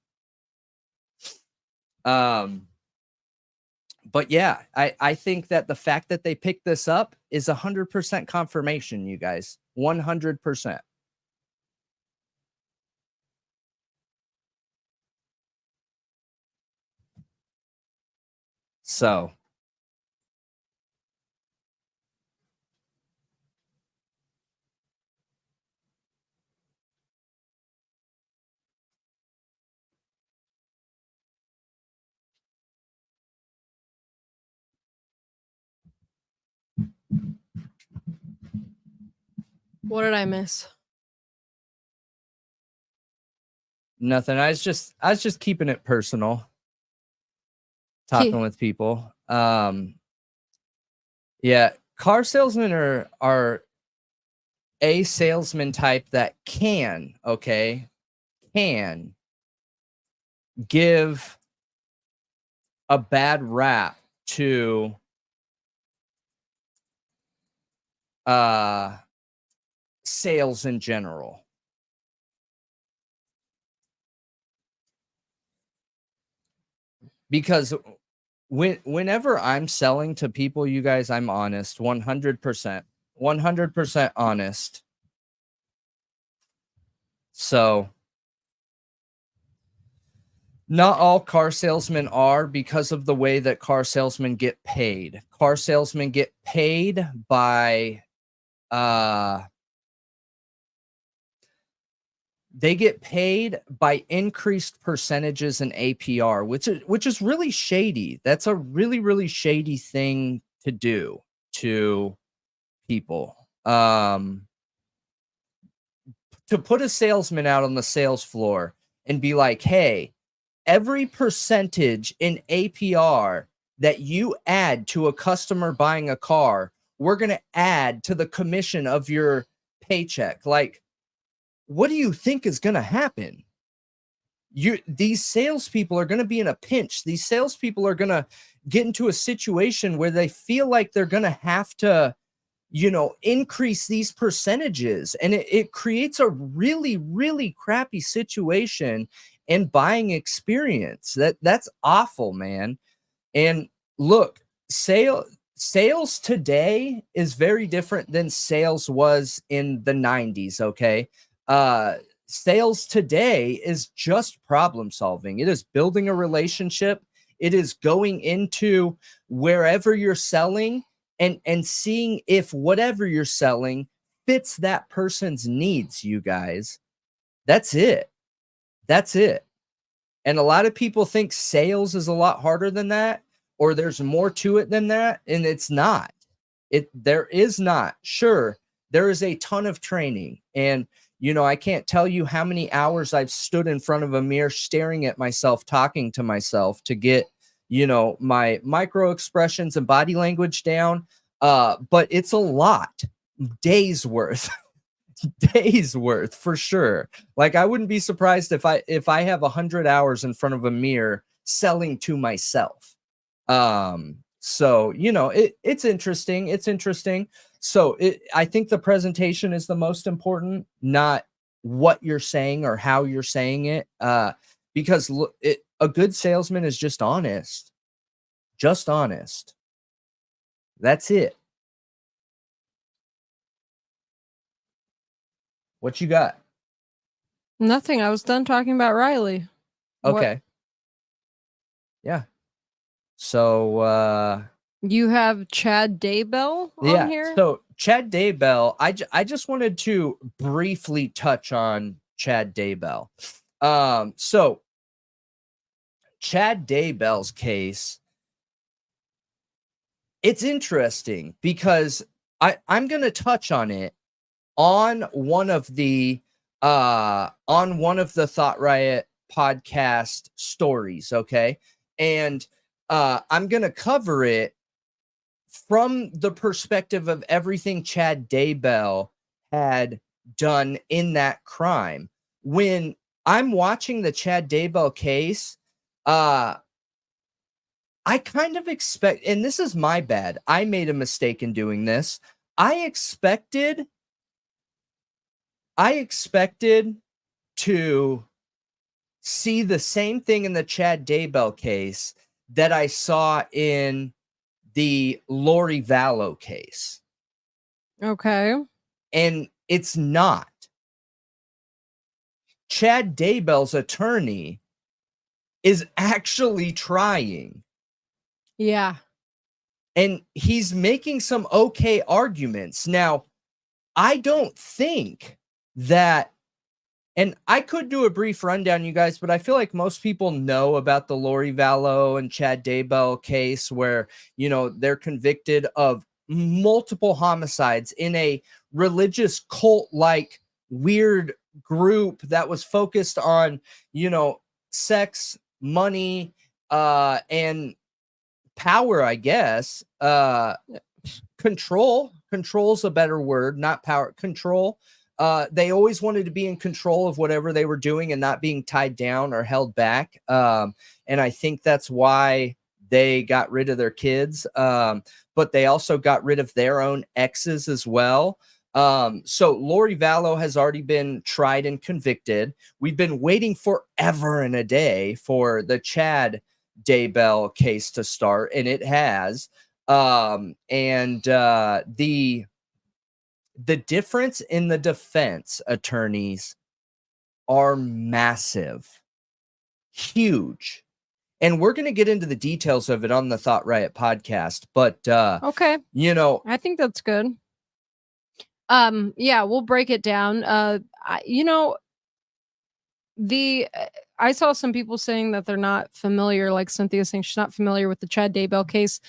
But yeah, I think that the fact that they picked this up is 100% confirmation, you guys. 100%. So. What did I miss? Nothing. I was just keeping it personal. Talking with people. Yeah, car salesmen are a salesman type that can give a bad rap to sales in general. Because whenever I'm selling to people, you guys, I'm honest, 100% honest. So not all car salesmen are, because of the way that car salesmen get paid. Car salesmen get paid by they get paid by increased percentages in APR, which is really shady. That's a really, really shady thing to do to people. To put a salesman out on the sales floor and be like, hey, every percentage in APR that you add to a customer buying a car, we're going to add to the commission of your paycheck. Like, what do you think is going to happen? These salespeople are going to be in a pinch. These salespeople are going to get into a situation where they feel like they're going to have to, increase these percentages. And it creates a really, really crappy situation in buying experience. That's awful, man. And look, sales today is very different than sales was in the 90s, okay? Sales today is just problem solving. It is building a relationship. It is going into wherever you're selling and seeing if whatever you're selling fits that person's needs, you guys. That's it. That's it. And a lot of people think sales is a lot harder than that, or there's more to it than that, and it's not. There is not. Sure, there is a ton of training, and I can't tell you how many hours I've stood in front of a mirror staring at myself, talking to myself to get, my micro expressions and body language down. But it's a lot. Days worth. Days worth for sure. Like, I wouldn't be surprised if I have 100 hours in front of a mirror selling to myself. So it's interesting. It's interesting. So I think the presentation is the most important, not what you're saying or how you're saying it. Because a good salesman is just honest. Just honest. That's it. What you got? Nothing. I was done talking about Riley. Okay. Yeah. So you have Chad Daybell on here? So Chad Daybell, I just wanted to briefly touch on Chad Daybell. So Chad Daybell's case, it's interesting because I'm going to touch on it on one of the Thought Riot podcast stories, okay? And I'm going to cover it from the perspective of everything Chad Daybell had done in that crime. When I'm watching the Chad Daybell case, I kind of expect, and this is my bad, I made a mistake in doing this. I expected to see the same thing in the Chad Daybell case that I saw in the Lori Vallow case. Okay. And it's not. Chad Daybell's attorney is actually trying. Yeah. And he's making some okay arguments. Now, I don't think that, and I could do a brief rundown, you guys, but I feel like most people know about the Lori Vallow and Chad Daybell case where, they're convicted of multiple homicides in a religious cult-like weird group that was focused on, sex, money, and power, I guess. Control's a better word, not power. Control. They always wanted to be in control of whatever they were doing and not being tied down or held back. And I think that's why they got rid of their kids. But they also got rid of their own exes as well. So Lori Vallow has already been tried and convicted. We've been waiting forever and a day for the Chad Daybell case to start, and it has. The difference in the defense attorneys are massive, huge. And we're going to get into the details of it on the Thought Riot podcast. But, okay, you know, I think that's good. Yeah, we'll break it down. I saw some people saying that they're not familiar, like Cynthia saying she's not familiar with the Chad Daybell case.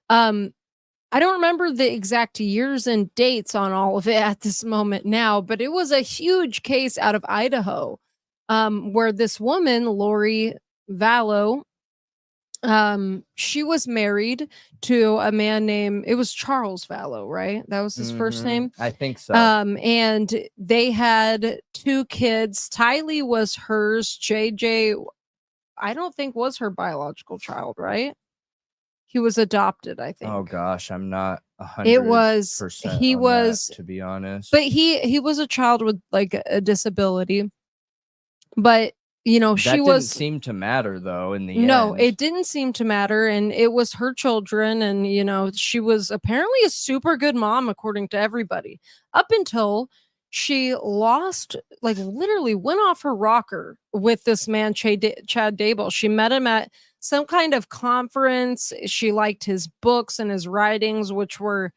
I don't remember the exact years and dates on all of it at this moment now, but it was a huge case out of Idaho, where this woman, Lori Vallow, she was married to a man named, it was Charles Vallow, right? That was his first name. I think so. And they had 2 kids. Tylee was hers. JJ, I don't think was her biological child, right? He was adopted, I think. Oh gosh, I'm not 100%. It was, he was, to be honest. but he was a child with like a disability. But you know, that she didn't was seem to matter though in the no, end. it didn't seem to matter, and it was her children, and you know, she was apparently a super good mom according to everybody, up until she lost, like literally went off her rocker with this man Chad Daybell. She met him at some kind of conference. She liked his books and his writings, which were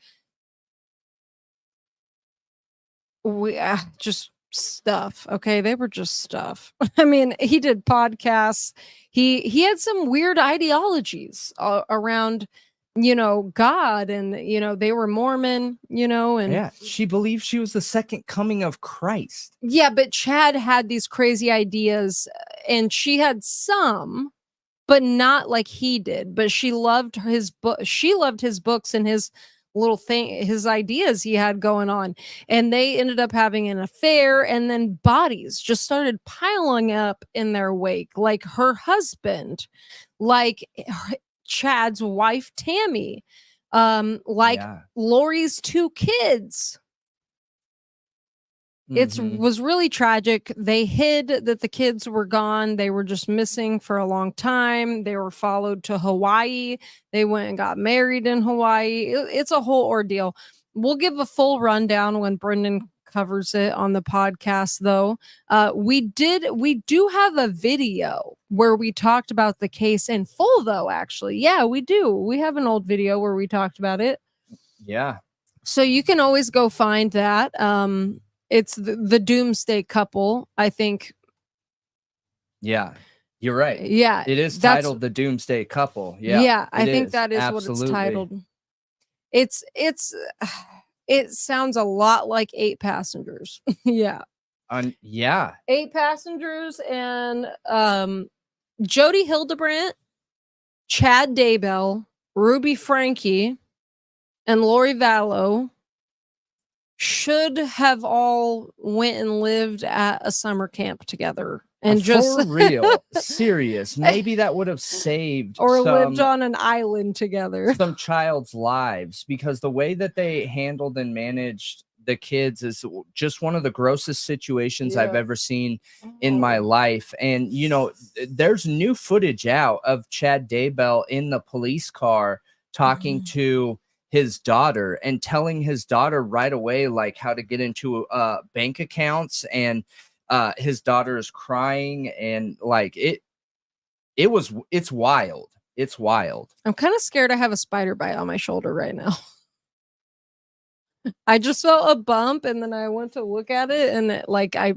just stuff. Okay, they were just stuff. I mean, he did podcasts. He had some weird ideologies around, you know, God, and you know, they were Mormon, you know, and yeah, she believed she was the second coming of Christ. Yeah, but Chad had these crazy ideas, and she had some, but not like he did. But she loved his book. She loved his books and his little thing, his ideas he had going on. And they ended up having an affair, and then bodies just started piling up in their wake, like her husband, like Chad's wife Tammy, Lori's 2 kids. It was really tragic. They hid that the kids were gone. They were just missing for a long time. They were followed to Hawaii. They went and got married in Hawaii. It's a whole ordeal. We'll give a full rundown when Brendan covers it on the podcast, though. We do have a video where we talked about the case in full, though, actually. Yeah, we do. We have an old video where we talked about it. Yeah. So you can always go find that. It's the Doomsday Couple, I think. Yeah, you're right. Yeah, it is titled The Doomsday Couple. Yeah, yeah, I think that is absolutely what it's titled. It sounds a lot like 8 Passengers. Yeah. Yeah. 8 Passengers, and Jody Hildebrandt, Chad Daybell, Ruby Franke, and Lori Vallow should have all went and lived at a summer camp together, and just for real, serious. Maybe that would have saved or lived on an island together, some child's lives, because the way that they handled and managed the kids is just one of the grossest situations I've ever seen in my life. And you know, there's new footage out of Chad Daybell in the police car talking to his daughter and telling his daughter right away, like how to get into bank accounts, and his daughter is crying, and like it's wild. It's wild. I'm kind of scared I have a spider bite on my shoulder right now. I just felt a bump, and then I went to look at it, and I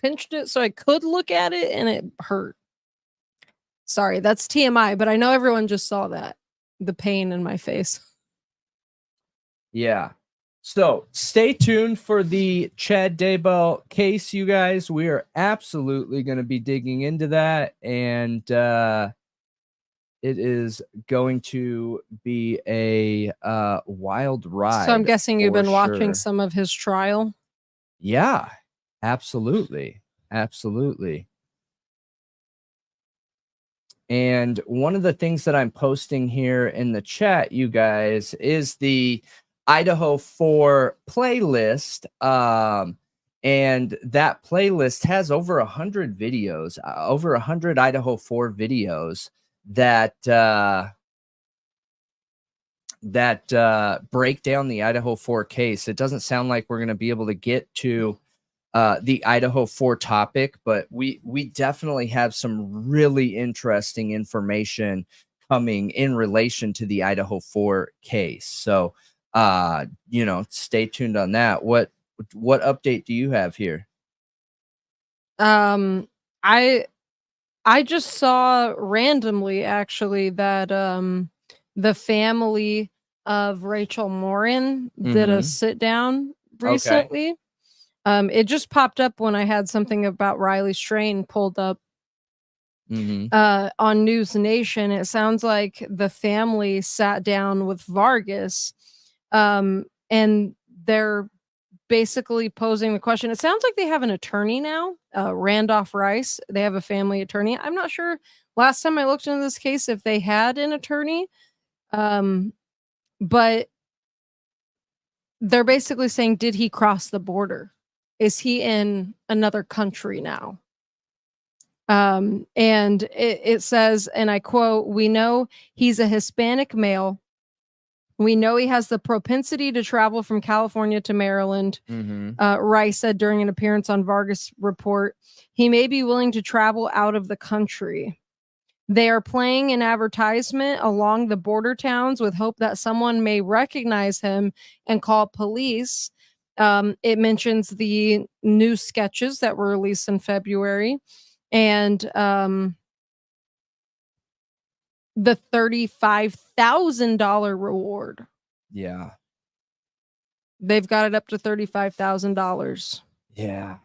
pinched it so I could look at it, and it hurt. Sorry, that's TMI, but I know everyone just saw that, the pain in my face. Yeah. So stay tuned for the Chad Daybell case, you guys. We are absolutely going to be digging into that. And it is going to be a wild ride. So I'm guessing you've for been watching sure. some of his trial. Yeah, absolutely. Absolutely. And one of the things that I'm posting here in the chat, you guys, is the Idaho 4 playlist. And that playlist has over 100 videos, over 100 Idaho 4 videos that break down the Idaho 4 case. It doesn't sound like we're going to be able to get to the Idaho 4 topic, but we definitely have some really interesting information coming in relation to the Idaho 4 case. So, you know, stay tuned on that. What update do you have here? I just saw randomly actually that the family of Rachel Morin did a sit down recently. It just popped up when I had something about Riley Strain pulled up on News Nation. It sounds like the family sat down with Vargas, and they're basically posing the question. It sounds like they have an attorney now, Randolph Rice. They have a family attorney. I'm not sure last time I looked into this case if they had an attorney, but they're basically saying, did he cross the border? Is he in another country now? And it says, and I quote, "We know he's a Hispanic male. We know he has the propensity to travel from California to Maryland," Rice said during an appearance on Vargas Report. "He may be willing to travel out of the country. They are playing an advertisement along the border towns with hope that someone may recognize him and call police." It mentions the new sketches that were released in February and the $35,000 reward. Yeah. They've got it up to $35,000. Yeah.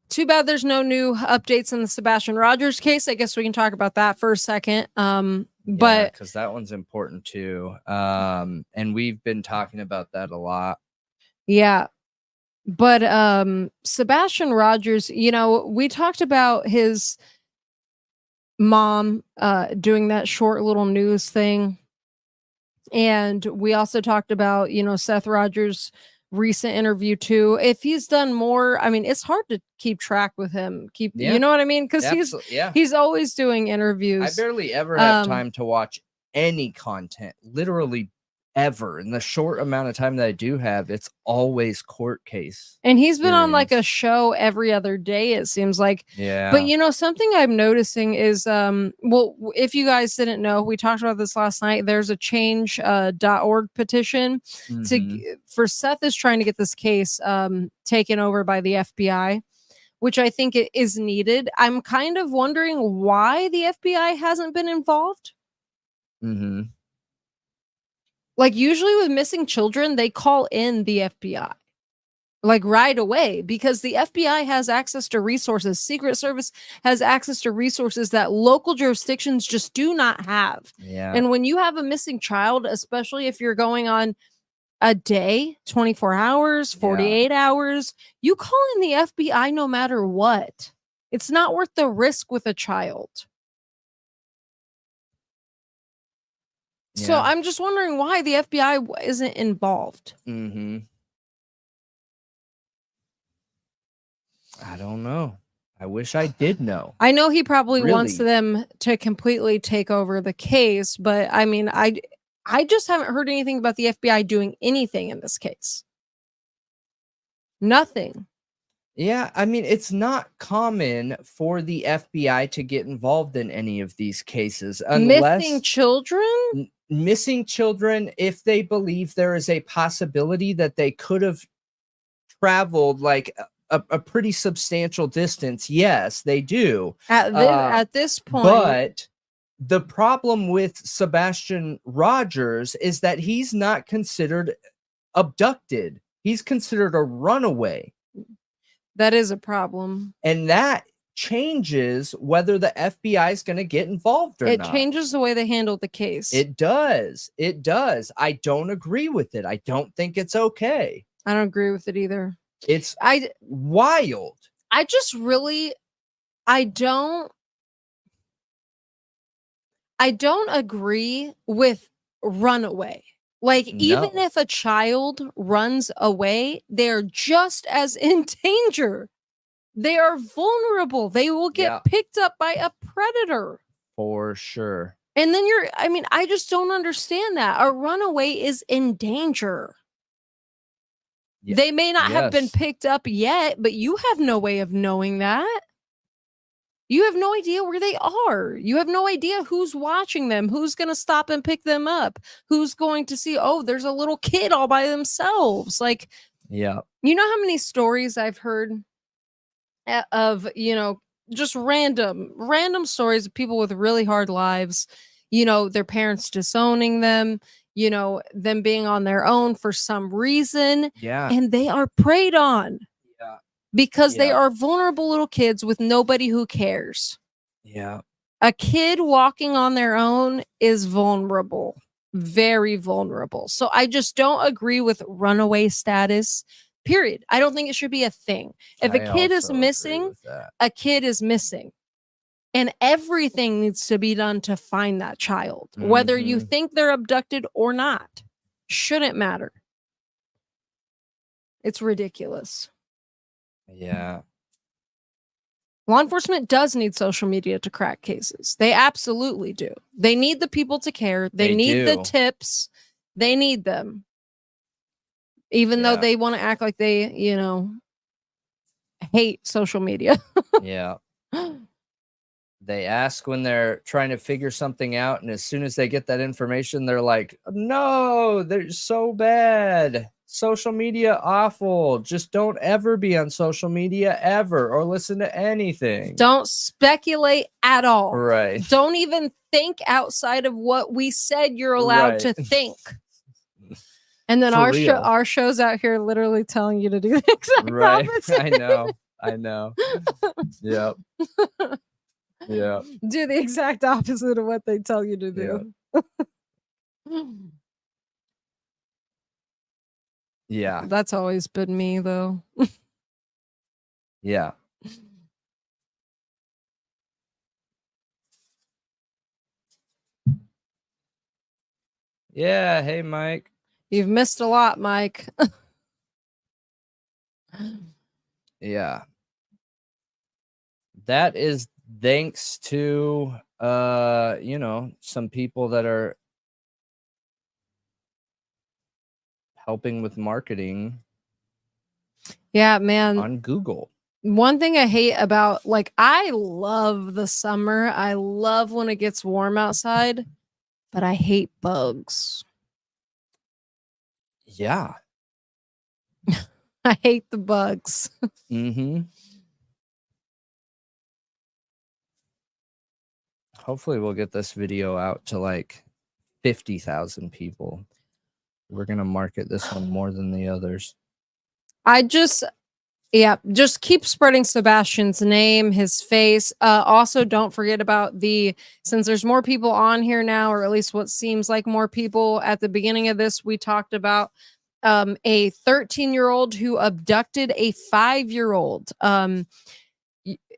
Too bad there's no new updates in the Sebastian Rogers case. I guess we can talk about that for a second. But because that one's important too. And we've been talking about that a lot. Yeah. But Sebastian Rogers, you know, we talked about his mom doing that short little news thing. And we also talked about, you know, Seth Rogers' recent interview too. If he's done more, I mean, it's hard to keep track with him. You know what I mean? Because he's always doing interviews. I barely ever have time to watch any content, literally ever. In the short amount of time that I do have, it's always court case. And he's been on like a show every other day, it seems like. Yeah. But you know, something I'm noticing is well, if you guys didn't know, we talked about this last night. There's a change.org petition for Seth is trying to get this case taken over by the FBI, which I think it is needed. I'm kind of wondering why the FBI hasn't been involved. Like usually with missing children, they call in the FBI like right away because the FBI has access to resources. Secret Service has access to resources that local jurisdictions just do not have. Yeah. And when you have a missing child, especially if you're going on a day, 24 hours, 48 hours, you call in the FBI no matter what. It's not worth the risk with a child. So I'm just wondering why the FBI isn't involved. I don't know. I wish I did know. I know he probably wants them to completely take over the case, but I mean, I just haven't heard anything about the FBI doing anything in this case. Nothing. Yeah, I mean, it's not common for the FBI to get involved in any of these cases unless missing children, if they believe there is a possibility that they could have traveled like a pretty substantial distance. Yes, they do at this point. But the problem with Sebastian Rogers is that he's not considered abducted. He's considered a runaway. That is a problem. And that changes whether the FBI is going to get involved or It not. changes the way they handle the case. It does. It does. I don't agree with it. I don't think it's okay. I don't agree with it either. It's I wild. just really, I don't agree with runaway. Like, even No. if a child runs away, they're just as in danger. They are vulnerable. They will get Yeah. picked up by a predator. For sure. And then I just don't understand that. A runaway is in danger. Ye- They may not have been yes. picked up yet, but you have no way of knowing that. You have no idea where they are. You have no idea who's watching them, who's going to stop and pick them up, who's going to see, oh, there's a little kid all by themselves. Like, Yeah. you know how many stories I've heard of, just random stories of people with really hard lives, their parents disowning them, them being on their own for some reason, Yeah. and they are preyed on. Yeah. Because they Yeah. are vulnerable little kids with nobody who cares. Yeah. A kid walking on their own is vulnerable, very vulnerable. So I just don't agree with runaway status, period. I don't think it should be a thing. If a I kid is also agree missing, with that. a kid is missing. And everything needs to be done to find that child, whether you Mhm. think they're abducted or not. Shouldn't matter. It's ridiculous. Yeah. Law enforcement does need social media to crack cases. They absolutely do. They need the people to care. They need the do. tips. They need them. Even though Yeah. they want to act like they, hate social media. Yeah. They ask when they're trying to figure something out, and as soon as they get that information, they're like, no, they're so bad. Social media awful. Just don't ever be on social media ever or listen to anything. Don't speculate at all. Right. Don't even think outside of what we said you're allowed to Right. think. And then For our real. our show's out here literally telling you to do the exact Right. opposite. I know. Yep. Yeah. Do the exact opposite of what they tell you to do. Yeah. That's always been me, though. Yeah. Yeah. Hey, Mike. You've missed a lot, Mike. Yeah. That is thanks to some people that are helping with marketing Yeah, man. on Google. One thing I hate about, I love the summer. I love when it gets warm outside, but I hate bugs. Yeah. I hate the bugs. Mm-hmm. Hopefully we'll get this video out to like 50,000 people. We're going to market this one more than the others. Just keep spreading Sebastian's name, his face. Also, don't forget about since there's more people on here now, or at least what seems like more people. At the beginning of this, we talked about a 13-year-old who abducted a 5-year-old.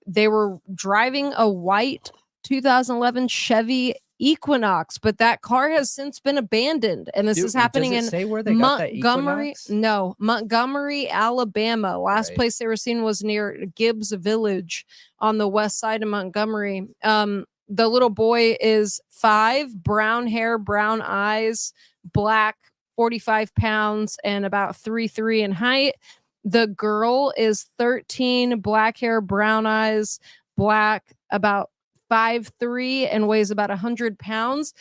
They were driving a white 2011 Chevy Equinox, but that car has since been abandoned, and this is happening in say where they got that Montgomery. Equinox? No, Montgomery, Alabama. Last Right. place they were seen was near Gibbs Village on the west side of Montgomery. The little boy is 5, brown hair, brown eyes, black, 45 pounds, and about 3'3" in height. The girl is 13, black hair, brown eyes, black, about 5'3" and weighs about 100 pounds.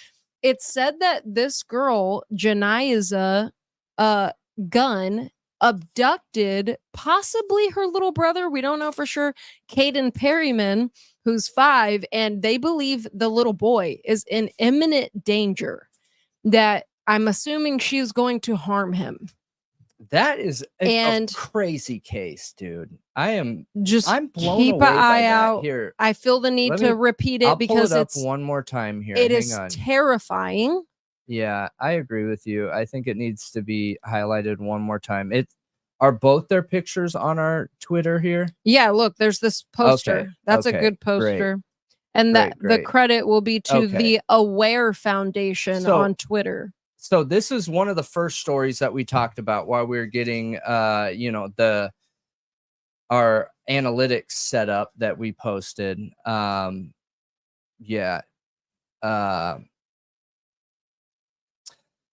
It's said that this girl, Janiza Gunn, abducted possibly her little brother. We don't know for sure. Caden Perryman, who's 5, and they believe the little boy is in imminent danger, that I'm assuming she's going to harm him. That is And- a crazy case, dude. I'm Just blown keep away an by eye that. out. Here, I feel the need let to me- repeat I'll it pull because it up it's one more time here. it Hang is on. terrifying. Yeah, I agree with you. I think it needs to be highlighted one more time. Are both their pictures on our Twitter here? Yeah, look, there's this poster. That's a okay, good great, poster. And that the great. credit will be to Okay. the Aware Foundation So- on Twitter. So this is one of the first stories that we talked about while we were getting our analytics set up that we posted.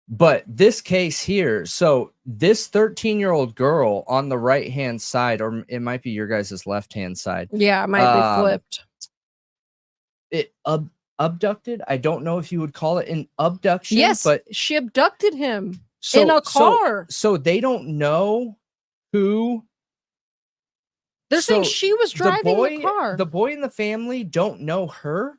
But this case here, so this 13-year-old girl on the right-hand side, or it might be your guys' left-hand side, Yeah, it might be flipped. it abducted. I don't know if you would call it an abduction. Yes, but she abducted him in a car. So they don't know who. They're saying so she was driving the car. The boy and the family don't know her.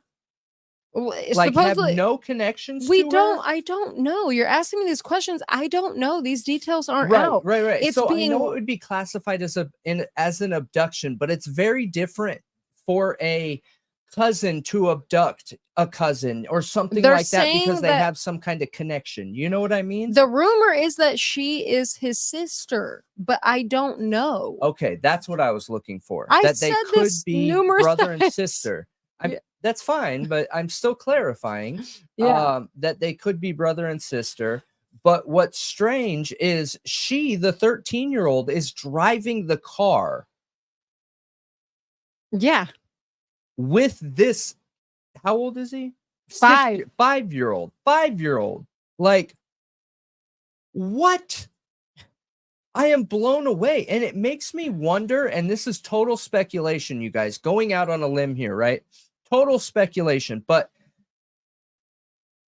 Well, Like have supposedly- no connections. we to don't. her? I don't know. You're asking me these questions. I don't know. These details aren't Right, out. right. It's So I being- know it would be classified as an abduction, but it's very different for a cousin to abduct a cousin or something They're like that because saying they that- have some kind of connection. You know what I mean? The rumor is that she is his sister, but I don't know. Okay, that's what I was looking for. I that they said could this be numerous brother and times. sister. Yeah. That's fine, but I'm still clarifying that they could be brother and sister. But what's strange is she, the 13-year-old, is driving the car Yeah. with this. How old is he? 5-year-old. 5-year-old. Like, what? I am blown away. And it makes me wonder, and this is total speculation, you guys, going out on a limb here, right? Total speculation. But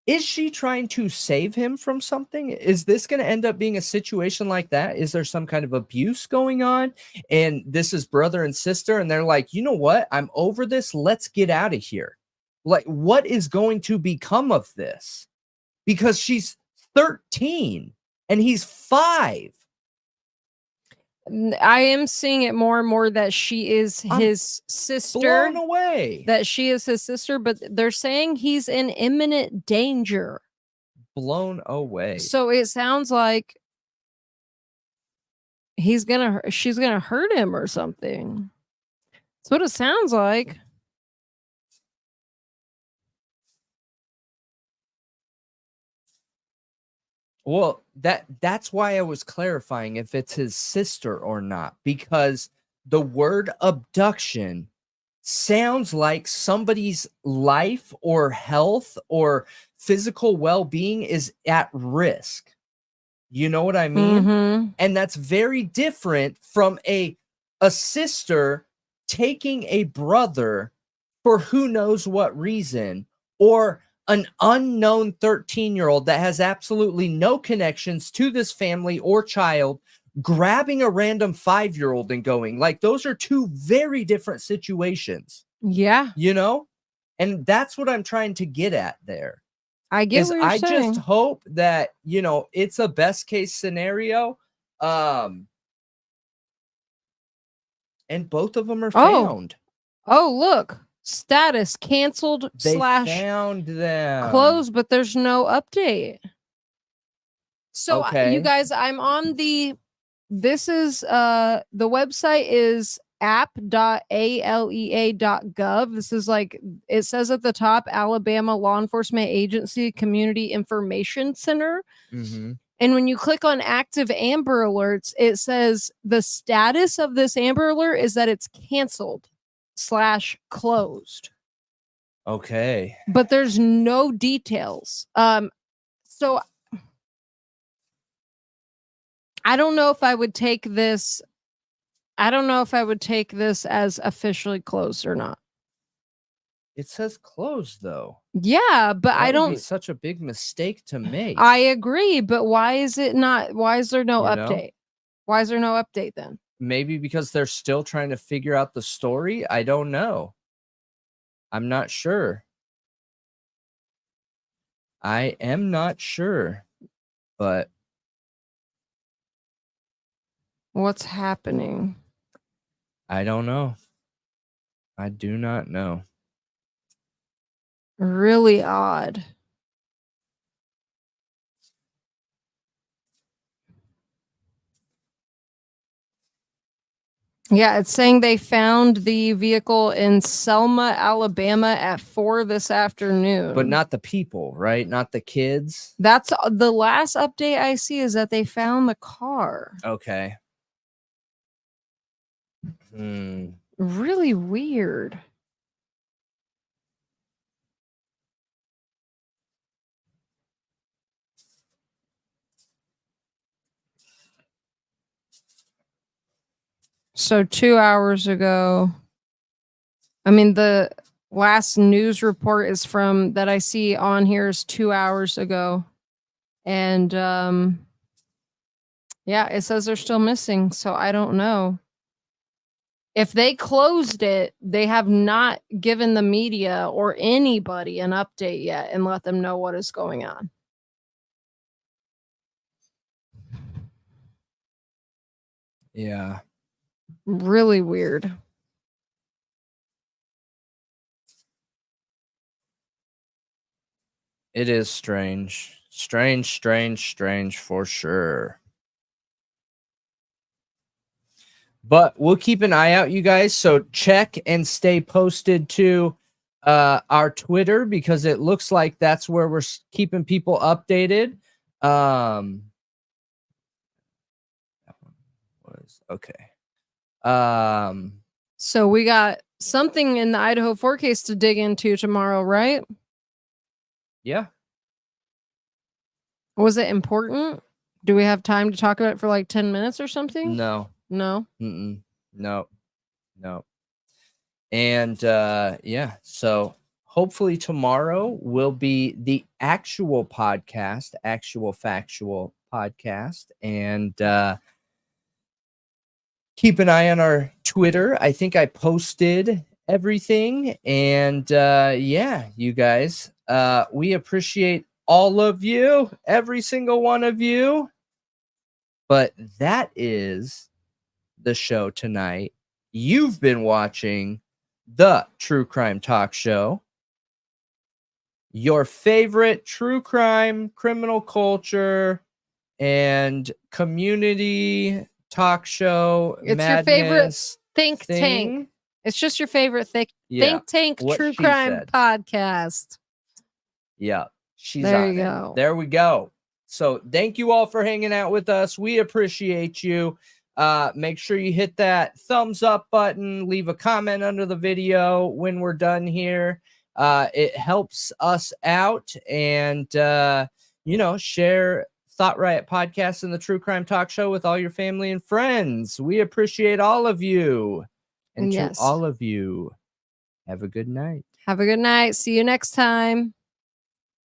is she trying to save him from something? Is this going to end up being a situation like that? Is there some kind of abuse going on? And this is brother and sister, and they're like, you know what? I'm over this. Let's get out of here. Like, what is going to become of this? Because she's 13 and he's 5. I am seeing it more and more that she is I'm his sister. Blown away. That she is his sister, but they're saying he's in imminent danger. Blown away. So it sounds like she's gonna hurt him or something. That's what it sounds like. Well, that's why I was clarifying if it's his sister or not, because the word abduction sounds like somebody's life or health or physical well-being is at risk. You know what I mean? Mhm. And that's very different from a sister taking a brother for who knows what reason, or an unknown 13-year-old that has absolutely no connections to this family or child grabbing a random 5-year-old and going. Like, those are two very different situations, Yeah, you know? And that's what I'm trying to get at there. I get Is what you're I saying. just hope that, you know, it's a best case scenario. And both of them are found. Oh, look. Status canceled They / found them. closed, but there's no update. So Okay. you guys, I'm on this is the website is app.alea.gov. This is like, it says at the top, Alabama Law Enforcement Agency Community Information Center. Mm-hmm. And when you click on active Amber Alerts, it says the status of this Amber Alert is that it's canceled / closed. Okay. But there's no details. So I don't know if I would take this. I don't know if I would take this as officially closed or not. It says closed though. Yeah, but That I would be don't. such a big mistake to make. I agree, but why is it not? Why is there no You know? update? Why is there no update then? Maybe because they're still trying to figure out the story. I don't know. I'm not sure. I am not sure, but What's happening? I don't know. I do not know. Really odd. Yeah, it's saying they found the vehicle in Selma, Alabama at 4 this afternoon. But not the people, right? Not the kids. That's the last update I see is that they found the car. Okay. Really weird. So 2 hours ago, I mean, the last news report is from that I see on here is 2 hours ago. And yeah, it says they're still missing. So I don't know. If they closed it, they have not given the media or anybody an update yet and let them know what is going on. Yeah. Really weird. It is strange. Strange for sure. But we'll keep an eye out, you guys. So check and stay posted to our Twitter, because it looks like that's where we're keeping people updated. That one was okay. So we got something in the Idaho 4 case to dig into tomorrow, right? Yeah. Was it important? Do we have time to talk about it for like 10 minutes or something? No. No. No. And yeah, so hopefully tomorrow will be the actual podcast, actual factual podcast, and keep an eye on our Twitter. I think I posted everything, and yeah, you guys, we appreciate all of you, every single one of you. But that is the show tonight. You've been watching the True Crime Talk Show, your favorite true crime, criminal culture, and community talk show. It's your favorite madness think thing. tank. It's just your favorite think tank what true she crime said. podcast. Yeah, she's There on you it. go. There we go. So thank you all for hanging out with us. We appreciate you. Make sure you hit that thumbs up button, leave a comment under the video when we're done here. It helps us out, and share Thought Riot Podcast and the True Crime Talk Show with all your family and friends. We appreciate all of you. And Yes. to all of you, have a good night. Have a good night. See you next time.